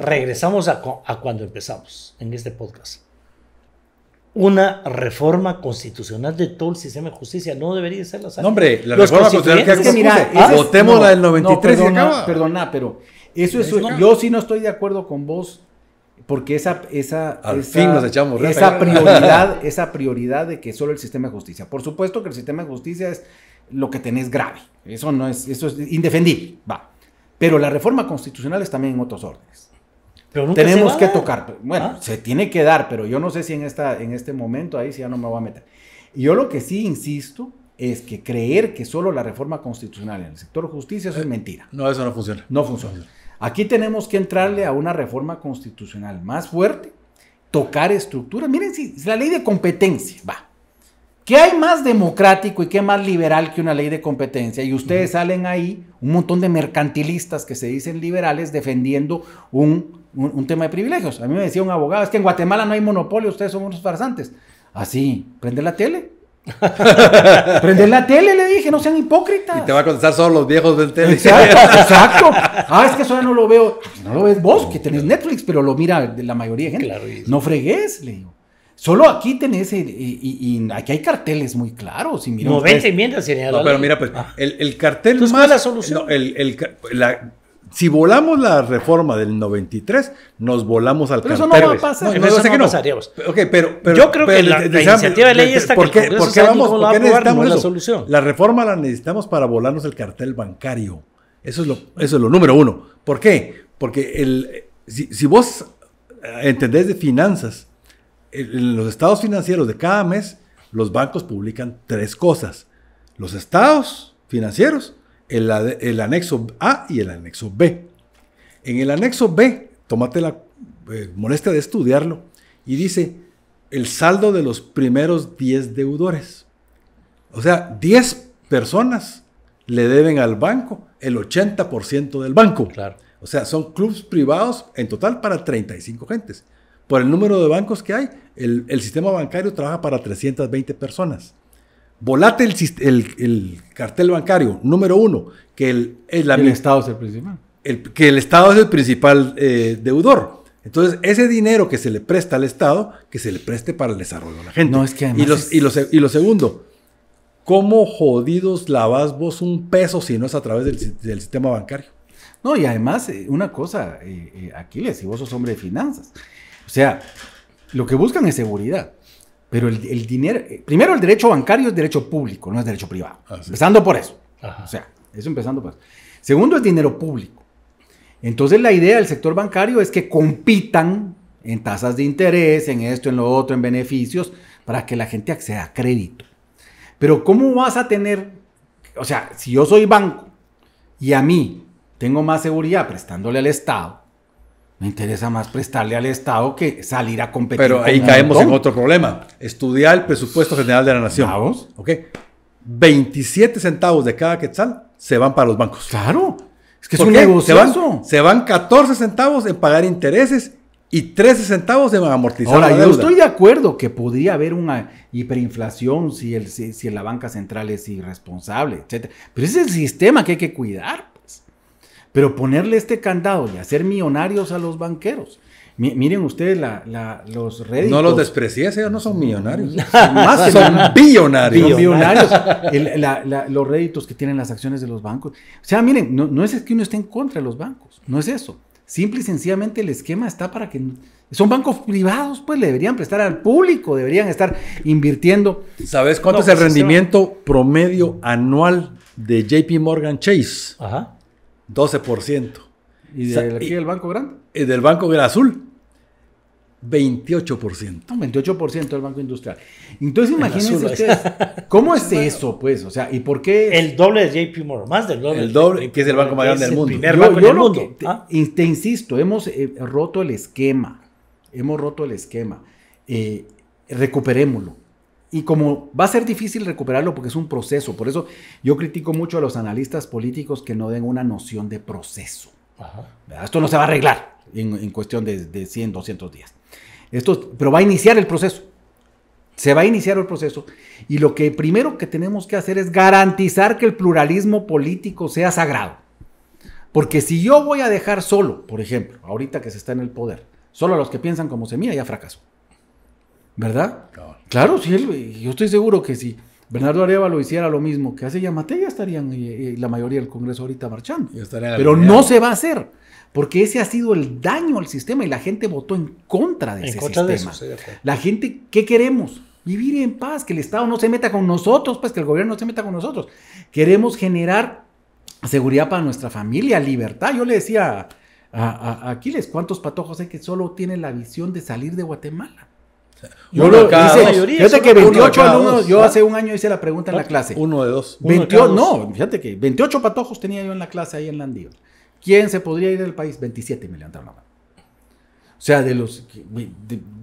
Regresamos a cuando empezamos en este podcast. Una reforma constitucional de todo el sistema de justicia no debería ser la salida.
No, hombre, la reforma constitucional que votemos la del 93 y acaba.
Perdona, pero eso es, yo sí no estoy de acuerdo con vos. Porque esa prioridad de que solo el sistema de justicia. Por supuesto que el sistema de justicia es lo que tenés grave. Eso es indefendible. Va. Pero la reforma constitucional es también en otros órdenes. Pero tenemos que tocar. Bueno, se tiene que dar, pero yo no sé si en este momento ahí sí ya no me voy a meter. Y yo lo que sí insisto es que creer que solo la reforma constitucional en el sector justicia, eso es mentira.
No, eso no funciona.
No funciona. Aquí tenemos que entrarle a una reforma constitucional más fuerte, tocar estructuras. Miren, si la ley de competencia, ¿qué hay más democrático y qué más liberal que una ley de competencia? Y ustedes salen ahí, un montón de mercantilistas que se dicen liberales defendiendo un tema de privilegios. A mí me decía un abogado, es que en Guatemala no hay monopolio, ustedes son unos farsantes. Así, prende la tele. Prender la tele, le dije, no sean hipócritas.
Y te va a contestar solo los viejos del tele.
Exacto. Es que eso ya no lo veo. No lo ves vos, que tenés Netflix, pero lo mira la mayoría de gente. Claro, no fregues, le digo. Solo aquí tenés, y aquí hay carteles muy claros.
90 enmiendas sería
No, pero mira, pues, el cartel
más... ¿Cuál es la solución?
Si volamos la reforma del 93, nos volamos al
cartel.
Pero
eso no va a pasar.
Eso no pasaría.
Okay, pero
yo creo que la iniciativa de ley está
¿por qué necesitamos
la
eso?
Solución.
La reforma la necesitamos para volarnos el cartel bancario. Eso es lo número uno. ¿Por qué? Porque si vos entendés de finanzas, en los estados financieros de cada mes, los bancos publican 3 cosas. Los estados financieros, el anexo A y el anexo B. En el anexo B, tómate la molestia de estudiarlo, y dice el saldo de los primeros 10 deudores. O sea, 10 personas le deben al banco el 80% del banco.
Claro.
O sea, son clubes privados en total para 35 gentes. Por el número de bancos que hay, el sistema bancario trabaja para 320 personas. Volate el cartel bancario, número 1, que el
Estado es el principal.
Que el Estado es el principal deudor. Entonces, ese dinero que se le presta al Estado, que se le preste para el desarrollo de la gente.
No, es que además
y lo segundo, ¿cómo jodidos lavas vos un peso si no es a través del sistema bancario?
No, y además, una cosa, Aquiles, si vos sos hombre de finanzas, o sea, lo que buscan es seguridad, pero el dinero, primero el derecho bancario es derecho público, no es derecho privado, empezando por eso.
Ajá.
O sea, eso empezando por eso. Segundo, es dinero público. Entonces, la idea del sector bancario es que compitan en tasas de interés, en esto, en lo otro, en beneficios, para que la gente acceda a crédito. Pero ¿cómo vas a tener, o sea, si yo soy banco y a mí tengo más seguridad prestándole al Estado, me interesa más prestarle al Estado que salir a competir.
Pero ahí caemos en otro problema. Estudiar el presupuesto general de la nación.
¿Vamos?
¿Ok? 27 centavos de cada quetzal se van para los bancos.
Claro. Es que es
¿Por
un
qué?
negocio.
Se van 14 centavos en pagar intereses y 13 centavos en amortizar
Ahora,
la
yo
deuda.
estoy de acuerdo que podría haber una hiperinflación si la banca central es irresponsable, etc. Pero ese es el sistema que hay que cuidar, pues. Pero ponerle este candado y hacer millonarios a los banqueros. Miren ustedes los réditos.
No los desprecies, ellos no son millonarios. Son billonarios.
Son billonarios. Los réditos que tienen las acciones de los bancos. O sea, miren, no es que uno esté en contra de los bancos. No es eso. Simple y sencillamente el esquema está para que... Son bancos privados, pues le deberían prestar al público, deberían estar invirtiendo.
¿Sabes cuánto es el rendimiento promedio anual de JP Morgan Chase?
Ajá.
12%.
¿Y aquí del Banco Grande?
Del Banco Azul, 28%.
No, 28% del Banco Industrial. Entonces imagínense ustedes, ¿cómo es eso, pues? O sea, ¿y por qué?
El doble de JP Morgan, más del doble.
El doble, que es el banco más grande del mundo.
El primer banco del mundo.
Te insisto, hemos roto el esquema. Recuperémoslo. Y como va a ser difícil recuperarlo porque es un proceso, por eso yo critico mucho a los analistas políticos que no den una noción de proceso.
Ajá.
Esto no se va a arreglar en cuestión de 100, 200 días. Pero va a iniciar el proceso. Se va a iniciar el proceso. Y lo que primero que tenemos que hacer es garantizar que el pluralismo político sea sagrado. Porque si yo voy a dejar solo, por ejemplo, ahorita que se está en el poder, solo a los que piensan como Semilla, ya fracasó. ¿Verdad? Claro, sí, yo estoy seguro que si Bernardo Arévalo hiciera lo mismo que hace Yamatei, ya estarían la mayoría del Congreso ahorita marchando. Pero no se va a hacer, porque ese ha sido el daño al sistema y la gente votó en contra de ese sistema. De eso, sí, la gente, ¿qué queremos? Vivir en paz, que el Estado no se meta con nosotros, pues que el gobierno no se meta con nosotros. Queremos generar seguridad para nuestra familia, libertad. Yo le decía a Aquiles, ¿cuántos patojos hay que solo tienen la visión de salir de Guatemala? Yo lo hice, fíjate que 28 alumnos, yo hace un año hice la pregunta en la clase.
Uno de dos.
28, no, fíjate que 28 patojos tenía yo en la clase ahí en Landívar. ¿Quién se podría ir del país? 27 me levantaron la mano. O sea, de los,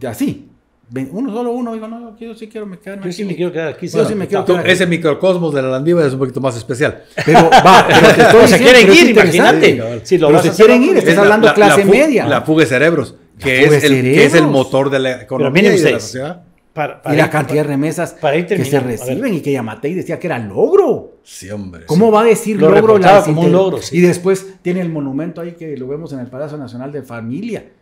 así. Solo uno, digo, no, yo sí quiero me quedar aquí.
Yo sí me quiero quedar aquí.
Yo sí me quiero quedar aquí.
Ese microcosmos de la Landívar es un poquito más especial.
Pero pero
se quieren ir, imagínate.
Si lo se quieren ir, estás hablando clase media.
La fuga de cerebros. Que es el motor de la economía y de la sociedad.
Y la cantidad de remesas que se reciben y que Yamatei decía que era logro.
Sí, hombre.
¿Cómo va a decir logro?
Como un logro, sí.
Y después tiene el monumento ahí que lo vemos en el Palacio Nacional de Familia.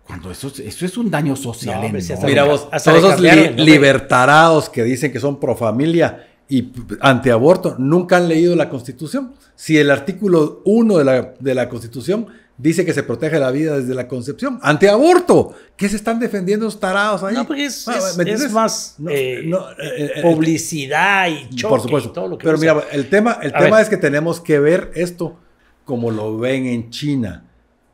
Cuando eso es un daño social.
Mira vos, todos esos libertarados que dicen que son pro familia y antiaborto nunca han leído la Constitución. Si el artículo 1 de la Constitución dice que se protege la vida desde la concepción. ¡Antiaborto! ¿Qué se están defendiendo esos tarados ahí?
No, porque es más publicidad y choque.
Por supuesto.
Y todo lo que
pero mira, el tema es que tenemos que ver esto como lo ven en China.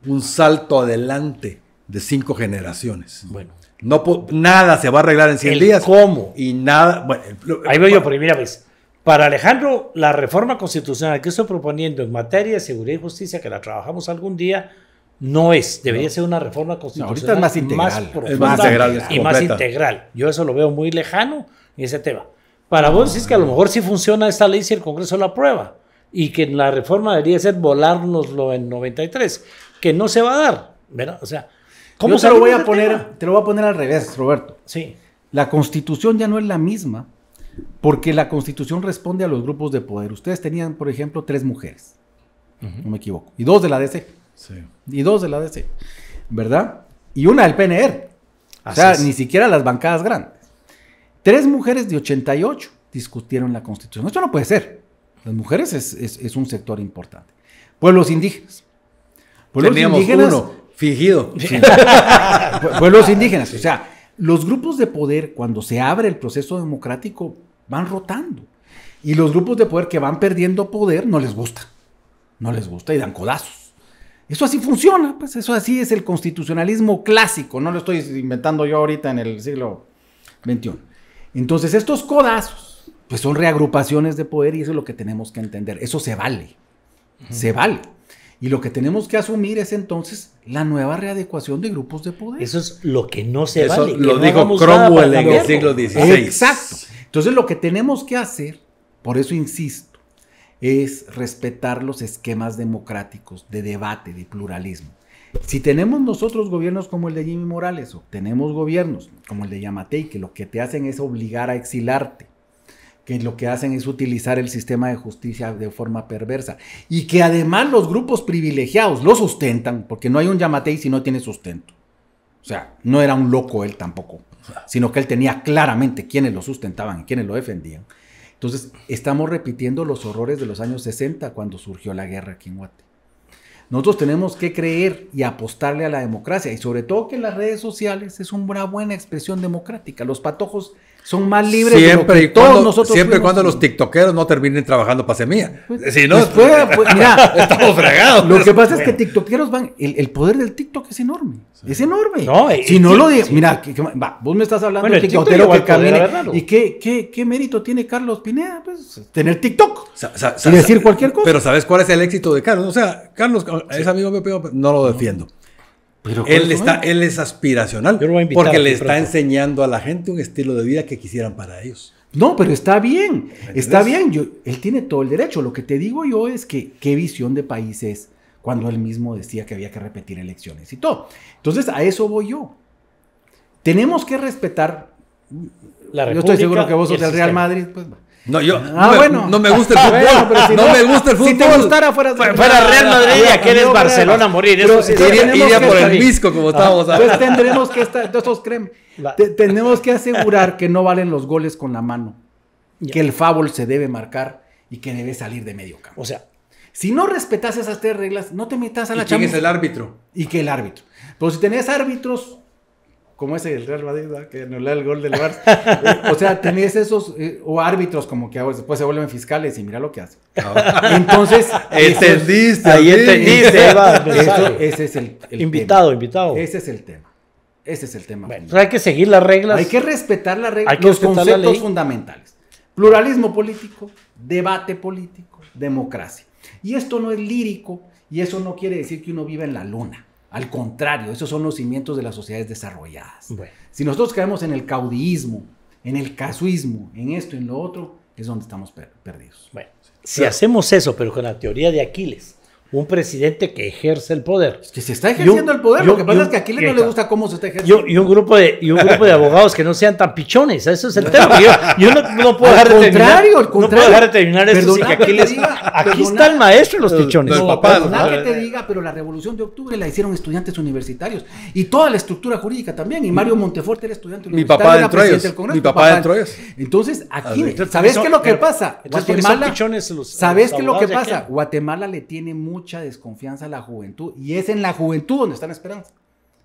Un salto adelante de 5 generaciones.
Bueno.
Nada se va a arreglar en 100 días.
¿Cómo?
Y nada... Bueno,
ahí veo yo, porque mira, pues, para Alejandro, la reforma constitucional que estoy proponiendo en materia de seguridad y justicia, que la trabajamos algún día, debería ser una reforma constitucional
ahorita es más integral,
profunda y más integral. Yo eso lo veo muy lejano en ese tema. Para vos decís que a lo mejor sí funciona esta ley si el Congreso la aprueba y que la reforma debería ser volárnoslo en 93, que no se va a dar, ¿verdad? O sea,
¿cómo te lo voy a poner? Te lo voy a poner al revés, Roberto.
Sí.
La Constitución ya no es la misma porque la Constitución responde a los grupos de poder. Ustedes tenían, por ejemplo, 3 mujeres, no me equivoco, y 2 de la DC.
Sí.
Y 2 de la DC, ¿verdad? Y una del PNR. O sea, ni siquiera las bancadas grandes. 3 mujeres de 88 discutieron la Constitución. Esto no puede ser. Las mujeres es un sector importante. Pueblos indígenas.
Teníamos uno fingido.
Sí. Pueblos indígenas. O sea, los grupos de poder, cuando se abre el proceso democrático, van rotando. Y los grupos de poder que van perdiendo poder no les gusta. No les gusta y dan codazos. Eso así funciona, pues eso así es el constitucionalismo clásico, no lo estoy inventando yo ahorita en el siglo XXI. Entonces estos codazos, pues son reagrupaciones de poder y eso es lo que tenemos que entender, eso se vale, se vale. Y lo que tenemos que asumir es entonces la nueva readecuación de grupos de poder.
Eso es lo que no se vale.
Eso lo dijo Cromwell en el siglo XVI.
Exacto. Entonces lo que tenemos que hacer, por eso insisto, es respetar los esquemas democráticos de debate, de pluralismo. Si tenemos nosotros gobiernos como el de Jimmy Morales o tenemos gobiernos como el de Yamatei que lo que te hacen es obligar a exilarte, que lo que hacen es utilizar el sistema de justicia de forma perversa y que además los grupos privilegiados lo sustentan, porque no hay un Yamatei si no tiene sustento. O sea, no era un loco él tampoco, sino que él tenía claramente quiénes lo sustentaban y quiénes lo defendían. Entonces, estamos repitiendo los horrores de los años 60 cuando surgió la guerra aquí en Guate. Nosotros tenemos que creer y apostarle a la democracia y sobre todo que las redes sociales es una buena expresión democrática. Los patojos son más libres
siempre
de lo que todos nosotros
siempre y cuando los tiktokeros no terminen trabajando para semilla.
Si no, mira,
estamos fregados.
Lo que pasa es que tiktokeros van, el poder del TikTok es enorme. Sí. Es enorme.
No,
si no lo digo, mira, vos me estás hablando de tiktokero que camine. ¿Y qué mérito tiene Carlos Pineda? Pues tener TikTok y decir cualquier cosa.
Pero ¿sabes cuál es el éxito de Carlos? O sea, Carlos es amigo mío, pero no lo defiendo. Pero él es aspiracional porque le está enseñando a la gente un estilo de vida que quisieran para ellos.
No, pero está bien, está bien. Él tiene todo el derecho. Lo que te digo yo es que qué visión de país es cuando él mismo decía que había que repetir elecciones y todo. Entonces, a eso voy yo. Tenemos que respetar.
La República,
yo estoy seguro que vos sos del Real Madrid, pues.
No, yo
bueno.
No me gusta el fútbol.
Bueno, pero si
no me gusta el fútbol.
Si te gustara fuera
Real Madrid y aquel es Barcelona a morir. Eso sí,
iría por el Misco como estábamos hablando.
Entonces tendremos que estar, tenemos que asegurar que no valen los goles con la mano, que el foul se debe marcar y que debe salir de medio campo.
O sea,
si no respetas esas 3 reglas, no te metas a la
chamusca. ¿Quién es el árbitro?
Y que el árbitro. Pero si tenés árbitros como ese del Real Madrid, ¿verdad? Que anuló el gol del Barça. O sea, tenés esos, o árbitros como que después se vuelven fiscales y mira lo que hacen. Entonces,
entendiste.
Ahí entendiste, Eva.
Ese es el
invitado.
Ese es el tema.
Bueno, hay que seguir las reglas.
Hay que respetar las reglas, los conceptos fundamentales. Pluralismo político, debate político, democracia. Y esto no es lírico y eso no quiere decir que uno viva en la luna. Al contrario, esos son los cimientos de las sociedades desarrolladas.
Bueno.
Si nosotros caemos en el caudillismo, en el casuismo, en esto y en lo otro, es donde estamos perdidos.
Bueno, si hacemos eso, pero con la teoría de Aquiles, un presidente que ejerce el poder.
Es que se está ejerciendo el poder. Lo que pasa es que a Aquiles no le gusta cómo se está ejerciendo.
Y un grupo de abogados que no sean tan pichones. Eso es el tema. Yo no puedo dejar de terminar. No puedo dejar de terminar eso sin que Aquiles. Aquí está el maestro de los pichones.
Perdona que te diga, pero la Revolución de Octubre la hicieron estudiantes universitarios. Y toda la estructura jurídica también. Y Mario Monteforte era estudiante universitario.
Mi papá dentro de ellos. Mi papá dentro de ellos.
Entonces, aquí, ¿sabes qué es lo que pasa? Guatemala. ¿Sabes qué es lo que pasa? Guatemala le tiene mucha desconfianza a la juventud y es en la juventud donde está la esperanza.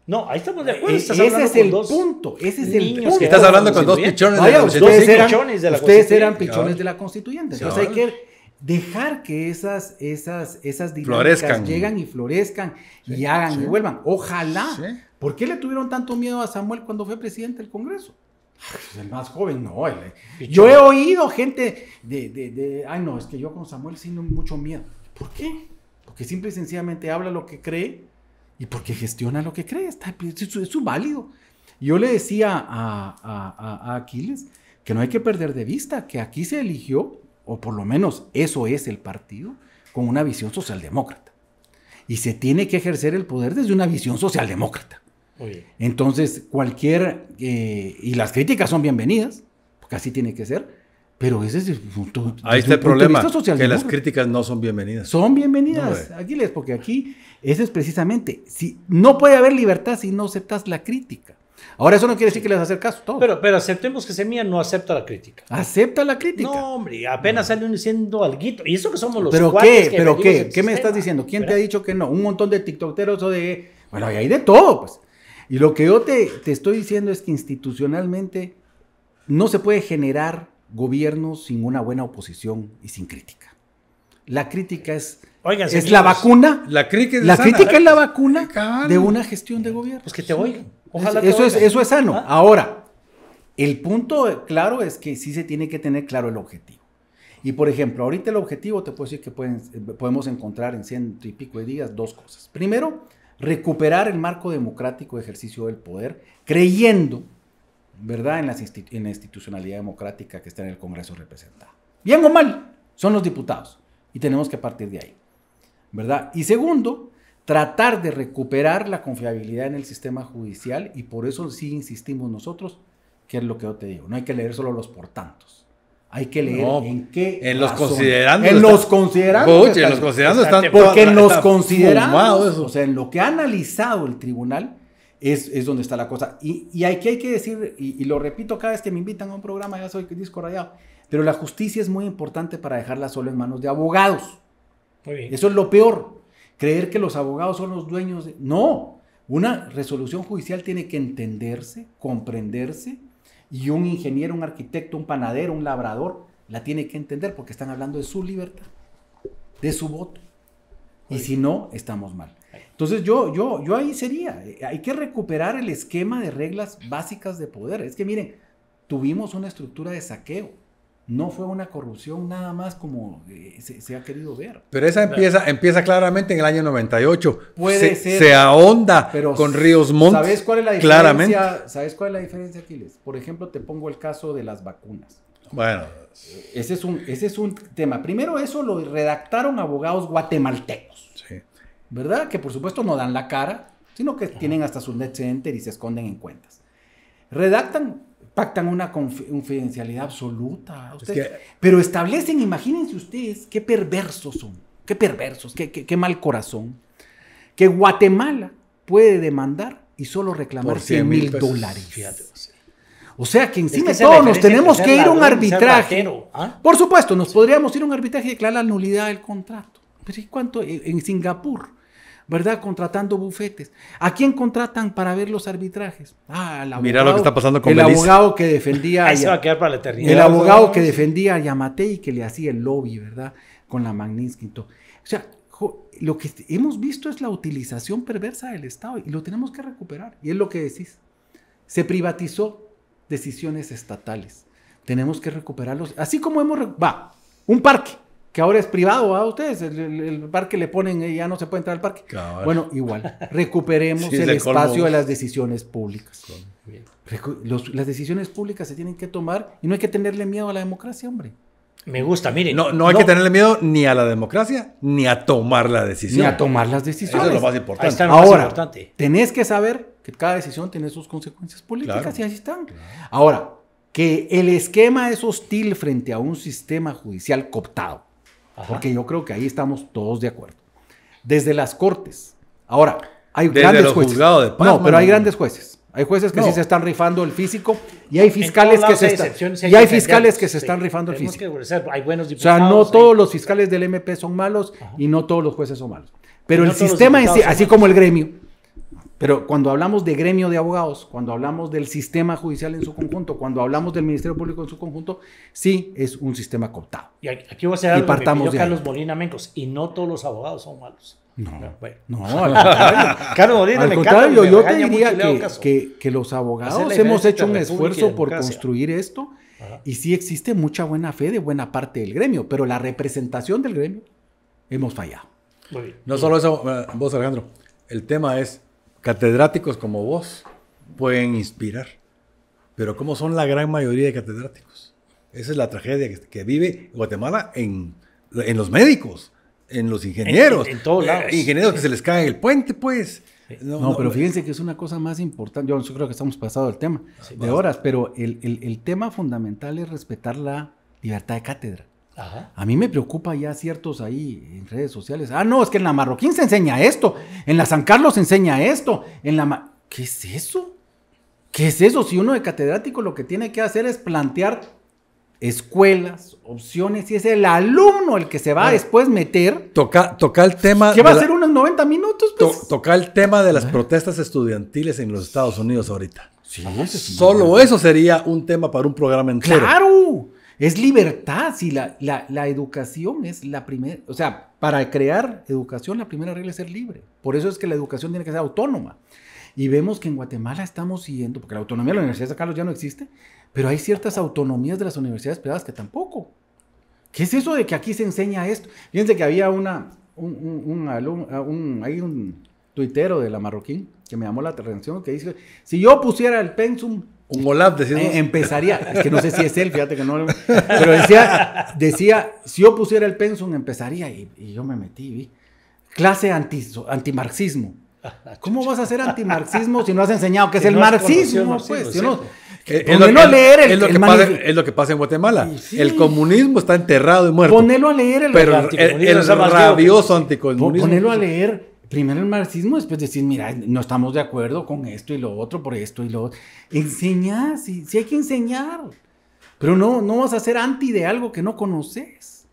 No, ahí estamos de acuerdo.
Ese es el punto. Ese es el punto.
Estás hablando con 2 pichones
de la Constituyente. Ustedes eran pichones de la Constituyente. Entonces dejar que esas dinámicas
florezcan.
Llegan y florezcan y hagan y vuelvan. Ojalá. Sí. ¿Por qué le tuvieron tanto miedo a Samuel cuando fue presidente del Congreso? El más joven, no. Yo he oído gente ay no, es que yo con Samuel siento mucho miedo. ¿Por qué? Porque simple y sencillamente habla lo que cree y porque gestiona lo que cree. Eso es válido. Yo le decía a Aquiles que no hay que perder de vista que aquí se eligió, o por lo menos eso es el partido, con una visión socialdemócrata. Y se tiene que ejercer el poder desde una visión socialdemócrata. Oye. Entonces, y las críticas son bienvenidas, porque así tiene que ser, pero ese es el punto.
Ahí está el problema, que las críticas no son bienvenidas.
Son bienvenidas, Aquiles, porque aquí, ese es precisamente, no puede haber libertad si no aceptas la crítica. Ahora, eso no quiere decir que les vas a hacer caso todo.
Pero aceptemos que Semilla no acepta la crítica.
Acepta la crítica.
No, hombre, apenas sale uno diciendo alguito. Y eso que somos los
¿Pero qué? ¿Pero qué? ¿Qué me estás diciendo? ¿Quién te ha dicho que no? Un montón de tiktokeros o de... Bueno, hay de todo, pues. Y lo que yo te estoy diciendo es que institucionalmente no se puede generar gobiernos sin una buena oposición y sin crítica. La crítica es la vacuna. La crítica es la vacuna de una gestión de gobierno.
Pues que te oigan.
Ojalá eso es sano. ¿Ah? Ahora, el punto claro es que sí se tiene que tener claro el objetivo. Y por ejemplo, ahorita el objetivo te puedo decir que podemos encontrar en 100 y pico de días dos cosas. Primero, recuperar el marco democrático de ejercicio del poder, creyendo, ¿verdad?, en la institucionalidad democrática que está en el Congreso representada. Bien o mal, son los diputados. Y tenemos que partir de ahí, ¿verdad? Y segundo, tratar de recuperar la confiabilidad en el sistema judicial, y por eso sí insistimos nosotros, que es lo que yo te digo, no hay que leer solo los por tantos, hay que leer
en los considerandos.
En los considerandos.
En los considerandos están.
Porque en los considerandos, o sea, en lo que ha analizado el tribunal, es donde está la cosa. Y aquí hay que decir, y lo repito cada vez que me invitan a un programa, ya soy disco rayado, pero la justicia es muy importante para dejarla solo en manos de abogados. Muy bien. Eso es lo peor. Creer que los abogados son los dueños de... No, una resolución judicial tiene que entenderse, comprenderse, y un ingeniero, un arquitecto, un panadero, un labrador, la tiene que entender porque están hablando de su libertad, de su voto. Y si no, estamos mal. Entonces yo ahí sería, hay que recuperar el esquema de reglas básicas de poder. Es que miren, tuvimos una estructura de saqueo. No fue una corrupción nada más como se ha querido ver.
Pero esa empieza claramente en el año 98.
Puede ser.
Se ahonda con Ríos Montt.
¿Sabes cuál es la diferencia? Claramente. ¿Sabes cuál es la diferencia, Aquiles? Por ejemplo, te pongo el caso de las vacunas.
Bueno.
Ese es un tema. Primero, eso lo redactaron abogados guatemaltecos. Sí. ¿Verdad? Que por supuesto no dan la cara, sino que tienen hasta su net center y se esconden en cuentas. Pactan una confidencialidad absoluta. Pero establecen, imagínense ustedes, qué perversos son, qué mal corazón, que Guatemala puede demandar y solo reclamar $100,000. O sea que encima de todo nos tenemos que ir a un arbitraje. Por supuesto, nos podríamos ir a un arbitraje y declarar la nulidad del contrato. Pero ¿y cuánto? En Singapur, ¿verdad? Contratando bufetes. ¿A quién contratan para ver los arbitrajes?
Mira lo que está pasando con
el abogado que defendía.
Ahí se va a quedar para la eternidad.
El abogado que defendía a Yamatei y que le hacía el lobby, ¿verdad? Con la Magnitsky y todo. O sea, lo que hemos visto es la utilización perversa del Estado y lo tenemos que recuperar. Y es lo que decís. Se privatizó decisiones estatales. Tenemos que recuperarlos. Así como un parque. Que ahora es privado, ¿a ustedes? El parque le ponen, ya no se puede entrar al parque. Claro. Bueno, igual, recuperemos el espacio de las decisiones públicas. Las decisiones públicas se tienen que tomar y no hay que tenerle miedo a la democracia, hombre.
Me gusta, miren.
No hay que tenerle miedo ni a la democracia, ni a tomar la decisión.
Ni a tomar las decisiones.
Eso es lo más importante.
Ahí está lo más importante.
Tenés que saber que cada decisión tiene sus consecuencias políticas y así están. Claro. Ahora, que el esquema es hostil frente a un sistema judicial cooptado. Porque yo creo que ahí estamos todos de acuerdo. Desde las cortes. Ahora, hay grandes jueces. De paz, no, pero hay grandes jueces. Hay jueces que sí se están rifando el físico y hay fiscales que se están rifando el físico.
Hay buenos diputados.
O sea, no todos los fiscales del MP son malos y no todos los jueces son malos. Pero el sistema en sí, así como el gremio, Pero cuando hablamos de gremio de abogados, cuando hablamos del sistema judicial en su conjunto, cuando hablamos del Ministerio Público en su conjunto, sí es un sistema cooptado.
Y aquí voy a hacer algo que me pidió Carlos Molina Mencos, y no todos los abogados son malos.
No,
bueno.
No, al contrario.
Carlos Molina,
al contrario, yo te diría que los abogados hemos hecho un esfuerzo por construir esto. Ajá. Y sí existe mucha buena fe de buena parte del gremio, pero la representación del gremio hemos fallado.
Muy bien. No solo eso, vos Alejandro, el tema es, catedráticos como vos pueden inspirar, pero ¿cómo son la gran mayoría de catedráticos? Esa es la tragedia que vive Guatemala en los médicos, en los ingenieros.
En todos lados.
Ingenieros que se les cae el puente, pues.
No, pero fíjense que es una cosa más importante. Yo creo que estamos pasados del tema de horas, pero el tema fundamental es respetar la libertad de cátedra. Ajá. A mí me preocupa ya ciertos ahí en redes sociales. No, es que en la Marroquín se enseña esto, en la San Carlos se enseña esto, ¿qué es eso? ¿Qué es eso? Si uno de catedrático lo que tiene que hacer es plantear escuelas, opciones, y es el alumno el que se va a después meter.
Toca el tema.
¿Qué va a hacer unos 90 minutos? Pues?
Toca el tema de las protestas estudiantiles en los Estados Unidos ahorita.
Sí,
solo eso sería un tema para un programa entero.
¡Claro! Es libertad. Si la educación es la primera. O sea, para crear educación, la primera regla es ser libre. Por eso es que la educación tiene que ser autónoma. Y vemos que en Guatemala estamos siguiendo, porque la autonomía de la Universidad de San Carlos ya no existe, pero hay ciertas autonomías de las universidades privadas que tampoco. ¿Qué es eso de que aquí se enseña esto? Fíjense que había un tuitero de la Marroquín que me llamó la atención, que dice, si yo pusiera el pensum,
un Olaf, decimos.
Empezaría, es que no sé si es él, fíjate que no, pero decía, si yo pusiera el pensum, empezaría, y yo me metí, vi, clase antimarxismo. ¿Cómo vas a hacer antimarxismo si no has enseñado qué es el marxismo? Pues, si no, ponelo a leer
es lo que pasa en Guatemala. Sí. El comunismo está enterrado y muerto.
Ponelo a leer
el rabioso anticomunismo.
Ponelo a leer primero el marxismo, después decir, mira, no estamos de acuerdo con esto y lo otro, por esto y lo otro. Enseñar, sí hay que enseñar. Pero no vas a ser anti de algo que no conoces.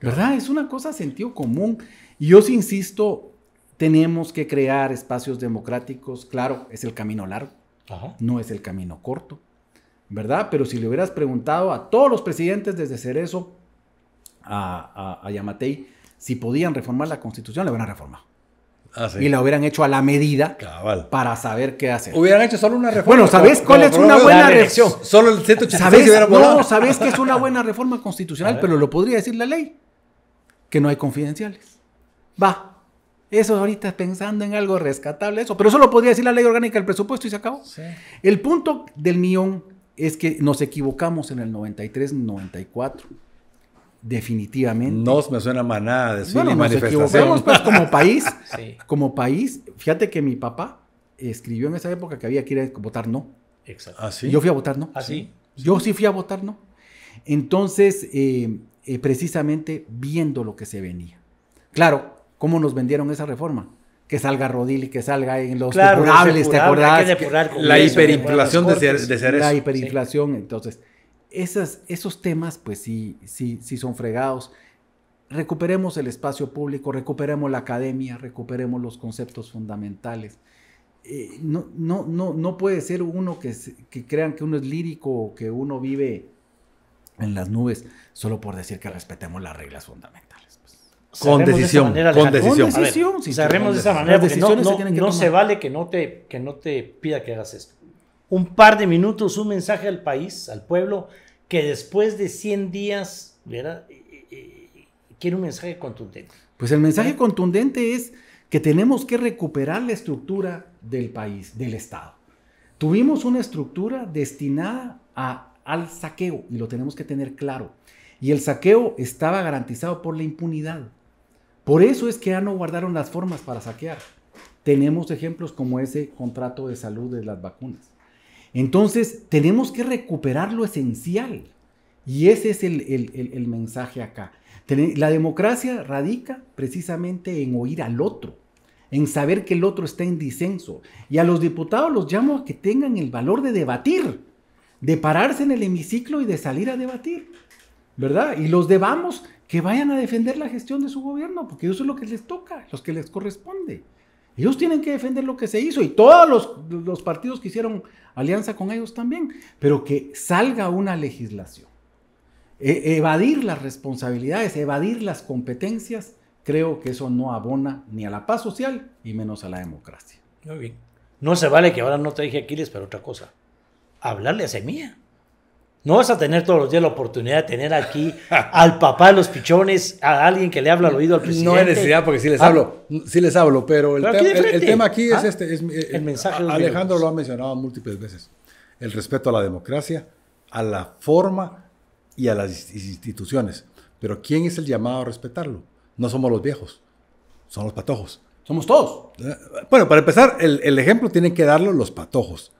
¿Verdad? Es una cosa de sentido común. Y yo sí insisto, tenemos que crear espacios democráticos. Claro, es el camino largo. Ajá. No es el camino corto, ¿verdad? Pero si le hubieras preguntado a todos los presidentes desde Cerezo a Yamatei si podían reformar la Constitución, la hubieran reformado. Sí. Y la hubieran hecho a la medida para saber qué hacer.
Hubieran hecho solo una reforma.
Bueno, ¿sabés cuál es una buena reforma?
Solo el 186 hubiera volado.
No, ¿sabés qué es una buena reforma constitucional? Pero lo podría decir la ley. Que no hay confidenciales. Eso ahorita pensando en algo rescatable, eso. Pero eso lo podría decir la ley orgánica del presupuesto y se acabó. Sí. El punto del millón es que nos equivocamos en el 93, 94. Definitivamente.
No me suena más nada de desfile y manifestación.
Nos equivocamos pues como país. Sí. Como país, fíjate que mi papá escribió en esa época que había que ir a votar no.
Exacto.
¿Ah, sí?
Yo fui a votar no.
¿Ah, sí?
Yo sí fui a votar no. Entonces, precisamente viendo lo que se venía. Claro, ¿cómo nos vendieron esa reforma? Que salga Rodil y que salga en los depurables, ¿te acordás?
La hiperinflación de Cerezo.
La hiperinflación, entonces, esos temas, pues sí son fregados. Recuperemos el espacio público, recuperemos la academia, recuperemos los conceptos fundamentales. No puede ser uno que crean que uno es lírico o que uno vive en las nubes solo por decir que respetemos las reglas fundamentales.
Con decisión.
Cerremos de esa manera, porque no se vale que no te pida que hagas esto. Un par de minutos, un mensaje al país, al pueblo, que después de 100 días, ¿verdad? Quiere un mensaje contundente.
Pues el mensaje contundente es que tenemos que recuperar la estructura del país, del Estado. Tuvimos una estructura destinada al saqueo, y lo tenemos que tener claro. Y el saqueo estaba garantizado por la impunidad. Por eso es que ya no guardaron las formas para saquear. Tenemos ejemplos como ese contrato de salud de las vacunas. Entonces, tenemos que recuperar lo esencial. Y ese es el mensaje acá. La democracia radica precisamente en oír al otro, en saber que el otro está en disenso. Y a los diputados los llamo a que tengan el valor de debatir, de pararse en el hemiciclo y de salir a debatir, ¿verdad? Y los que vayan a defender la gestión de su gobierno, porque eso es lo que les toca, lo que les corresponde. Ellos tienen que defender lo que se hizo y todos los partidos que hicieron alianza con ellos también, pero que salga una legislación. Evadir las responsabilidades, evadir las competencias, creo que eso no abona ni a la paz social y menos a la democracia.
Muy bien. No se vale que ahora no te dije Aquiles, pero otra cosa. Hablarle a Semilla. No vas a tener todos los días la oportunidad de tener aquí al papá de los pichones, a alguien que le habla al oído al presidente.
No hay necesidad porque sí les hablo, pero el tema aquí es este.
El mensaje
Alejandro lo ha mencionado múltiples veces. El respeto a la democracia, a la forma y a las instituciones. Pero ¿quién es el llamado a respetarlo? No somos los viejos, son los patojos.
Somos todos.
Bueno, para empezar, el ejemplo tienen que darlo los patojos.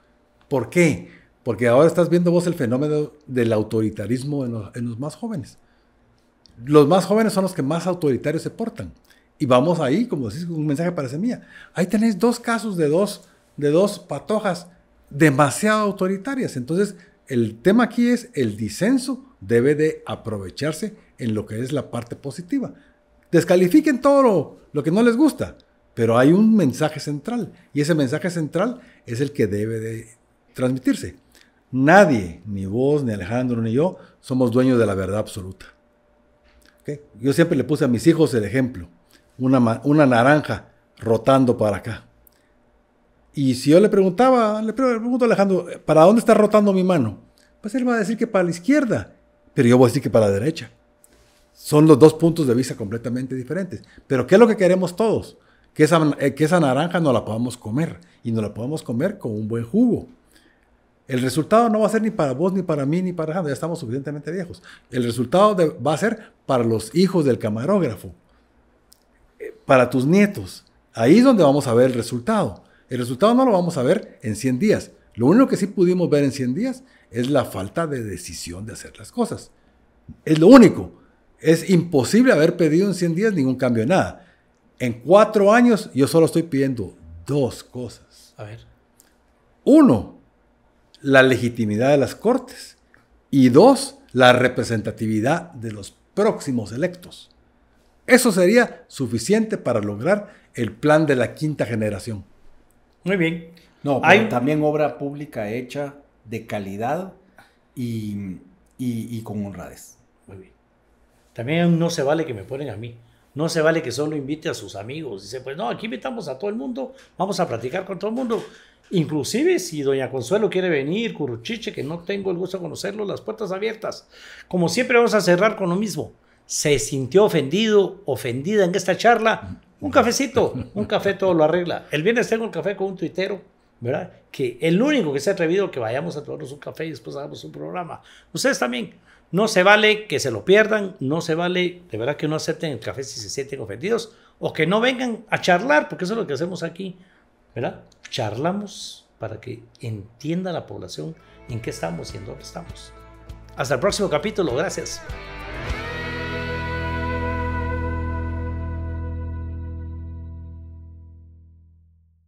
¿Por qué? Porque ahora estás viendo vos el fenómeno del autoritarismo en los más jóvenes. Los más jóvenes son los que más autoritarios se portan. Y vamos ahí, como decís, un mensaje para Semilla. Ahí tenéis 2 casos de dos patojas demasiado autoritarias. Entonces, el tema aquí es el disenso debe de aprovecharse en lo que es la parte positiva. Descalifiquen todo lo que no les gusta, pero hay un mensaje central. Y ese mensaje central es el que debe de transmitirse. Nadie, ni vos, ni Alejandro, ni yo, somos dueños de la verdad absoluta. ¿Okay? Yo siempre le puse a mis hijos el ejemplo. Una naranja rotando para acá. Y si yo le pregunto a Alejandro, ¿para dónde está rotando mi mano? Pues él va a decir que para la izquierda, pero yo voy a decir que para la derecha. Son los 2 puntos de vista completamente diferentes. Pero ¿qué es lo que queremos todos? Que esa naranja no la podamos comer. Y no la podamos comer con un buen jugo. El resultado no va a ser ni para vos, ni para mí, ni para Alejandro. Ya estamos suficientemente viejos. El resultado va a ser para los hijos del camarógrafo. Para tus nietos. Ahí es donde vamos a ver el resultado. El resultado no lo vamos a ver en 100 días. Lo único que sí pudimos ver en 100 días es la falta de decisión de hacer las cosas. Es lo único. Es imposible haber pedido en 100 días ningún cambio de nada. En 4 años yo solo estoy pidiendo 2 cosas.
A ver.
1, la legitimidad de las cortes. Y 2, la representatividad de los próximos electos. Eso sería suficiente para lograr el plan de la 5ª generación.
Muy bien.
No, pero también obra pública hecha de calidad y con honradez.
Muy bien. También no se vale que me ponen a mí. No se vale que solo invite a sus amigos. Dice, pues no, aquí invitamos a todo el mundo. Vamos a platicar con todo el mundo. Inclusive si doña Consuelo quiere venir, Curuchiche, que no tengo el gusto de conocerlo, las puertas abiertas. Como siempre vamos a cerrar con lo mismo. Se sintió ofendida en esta charla. Un cafecito, un café todo lo arregla. El viernes tengo el café con un tuitero, ¿verdad? Que el único que se ha atrevido que vayamos a tomarnos un café y después hagamos un programa. Ustedes también. No se vale que se lo pierdan, no se vale de verdad que no acepten el café si se sienten ofendidos o que no vengan a charlar, porque eso es lo que hacemos aquí, ¿verdad? Charlamos para que entienda la población en qué estamos y en dónde estamos. Hasta el próximo capítulo, gracias.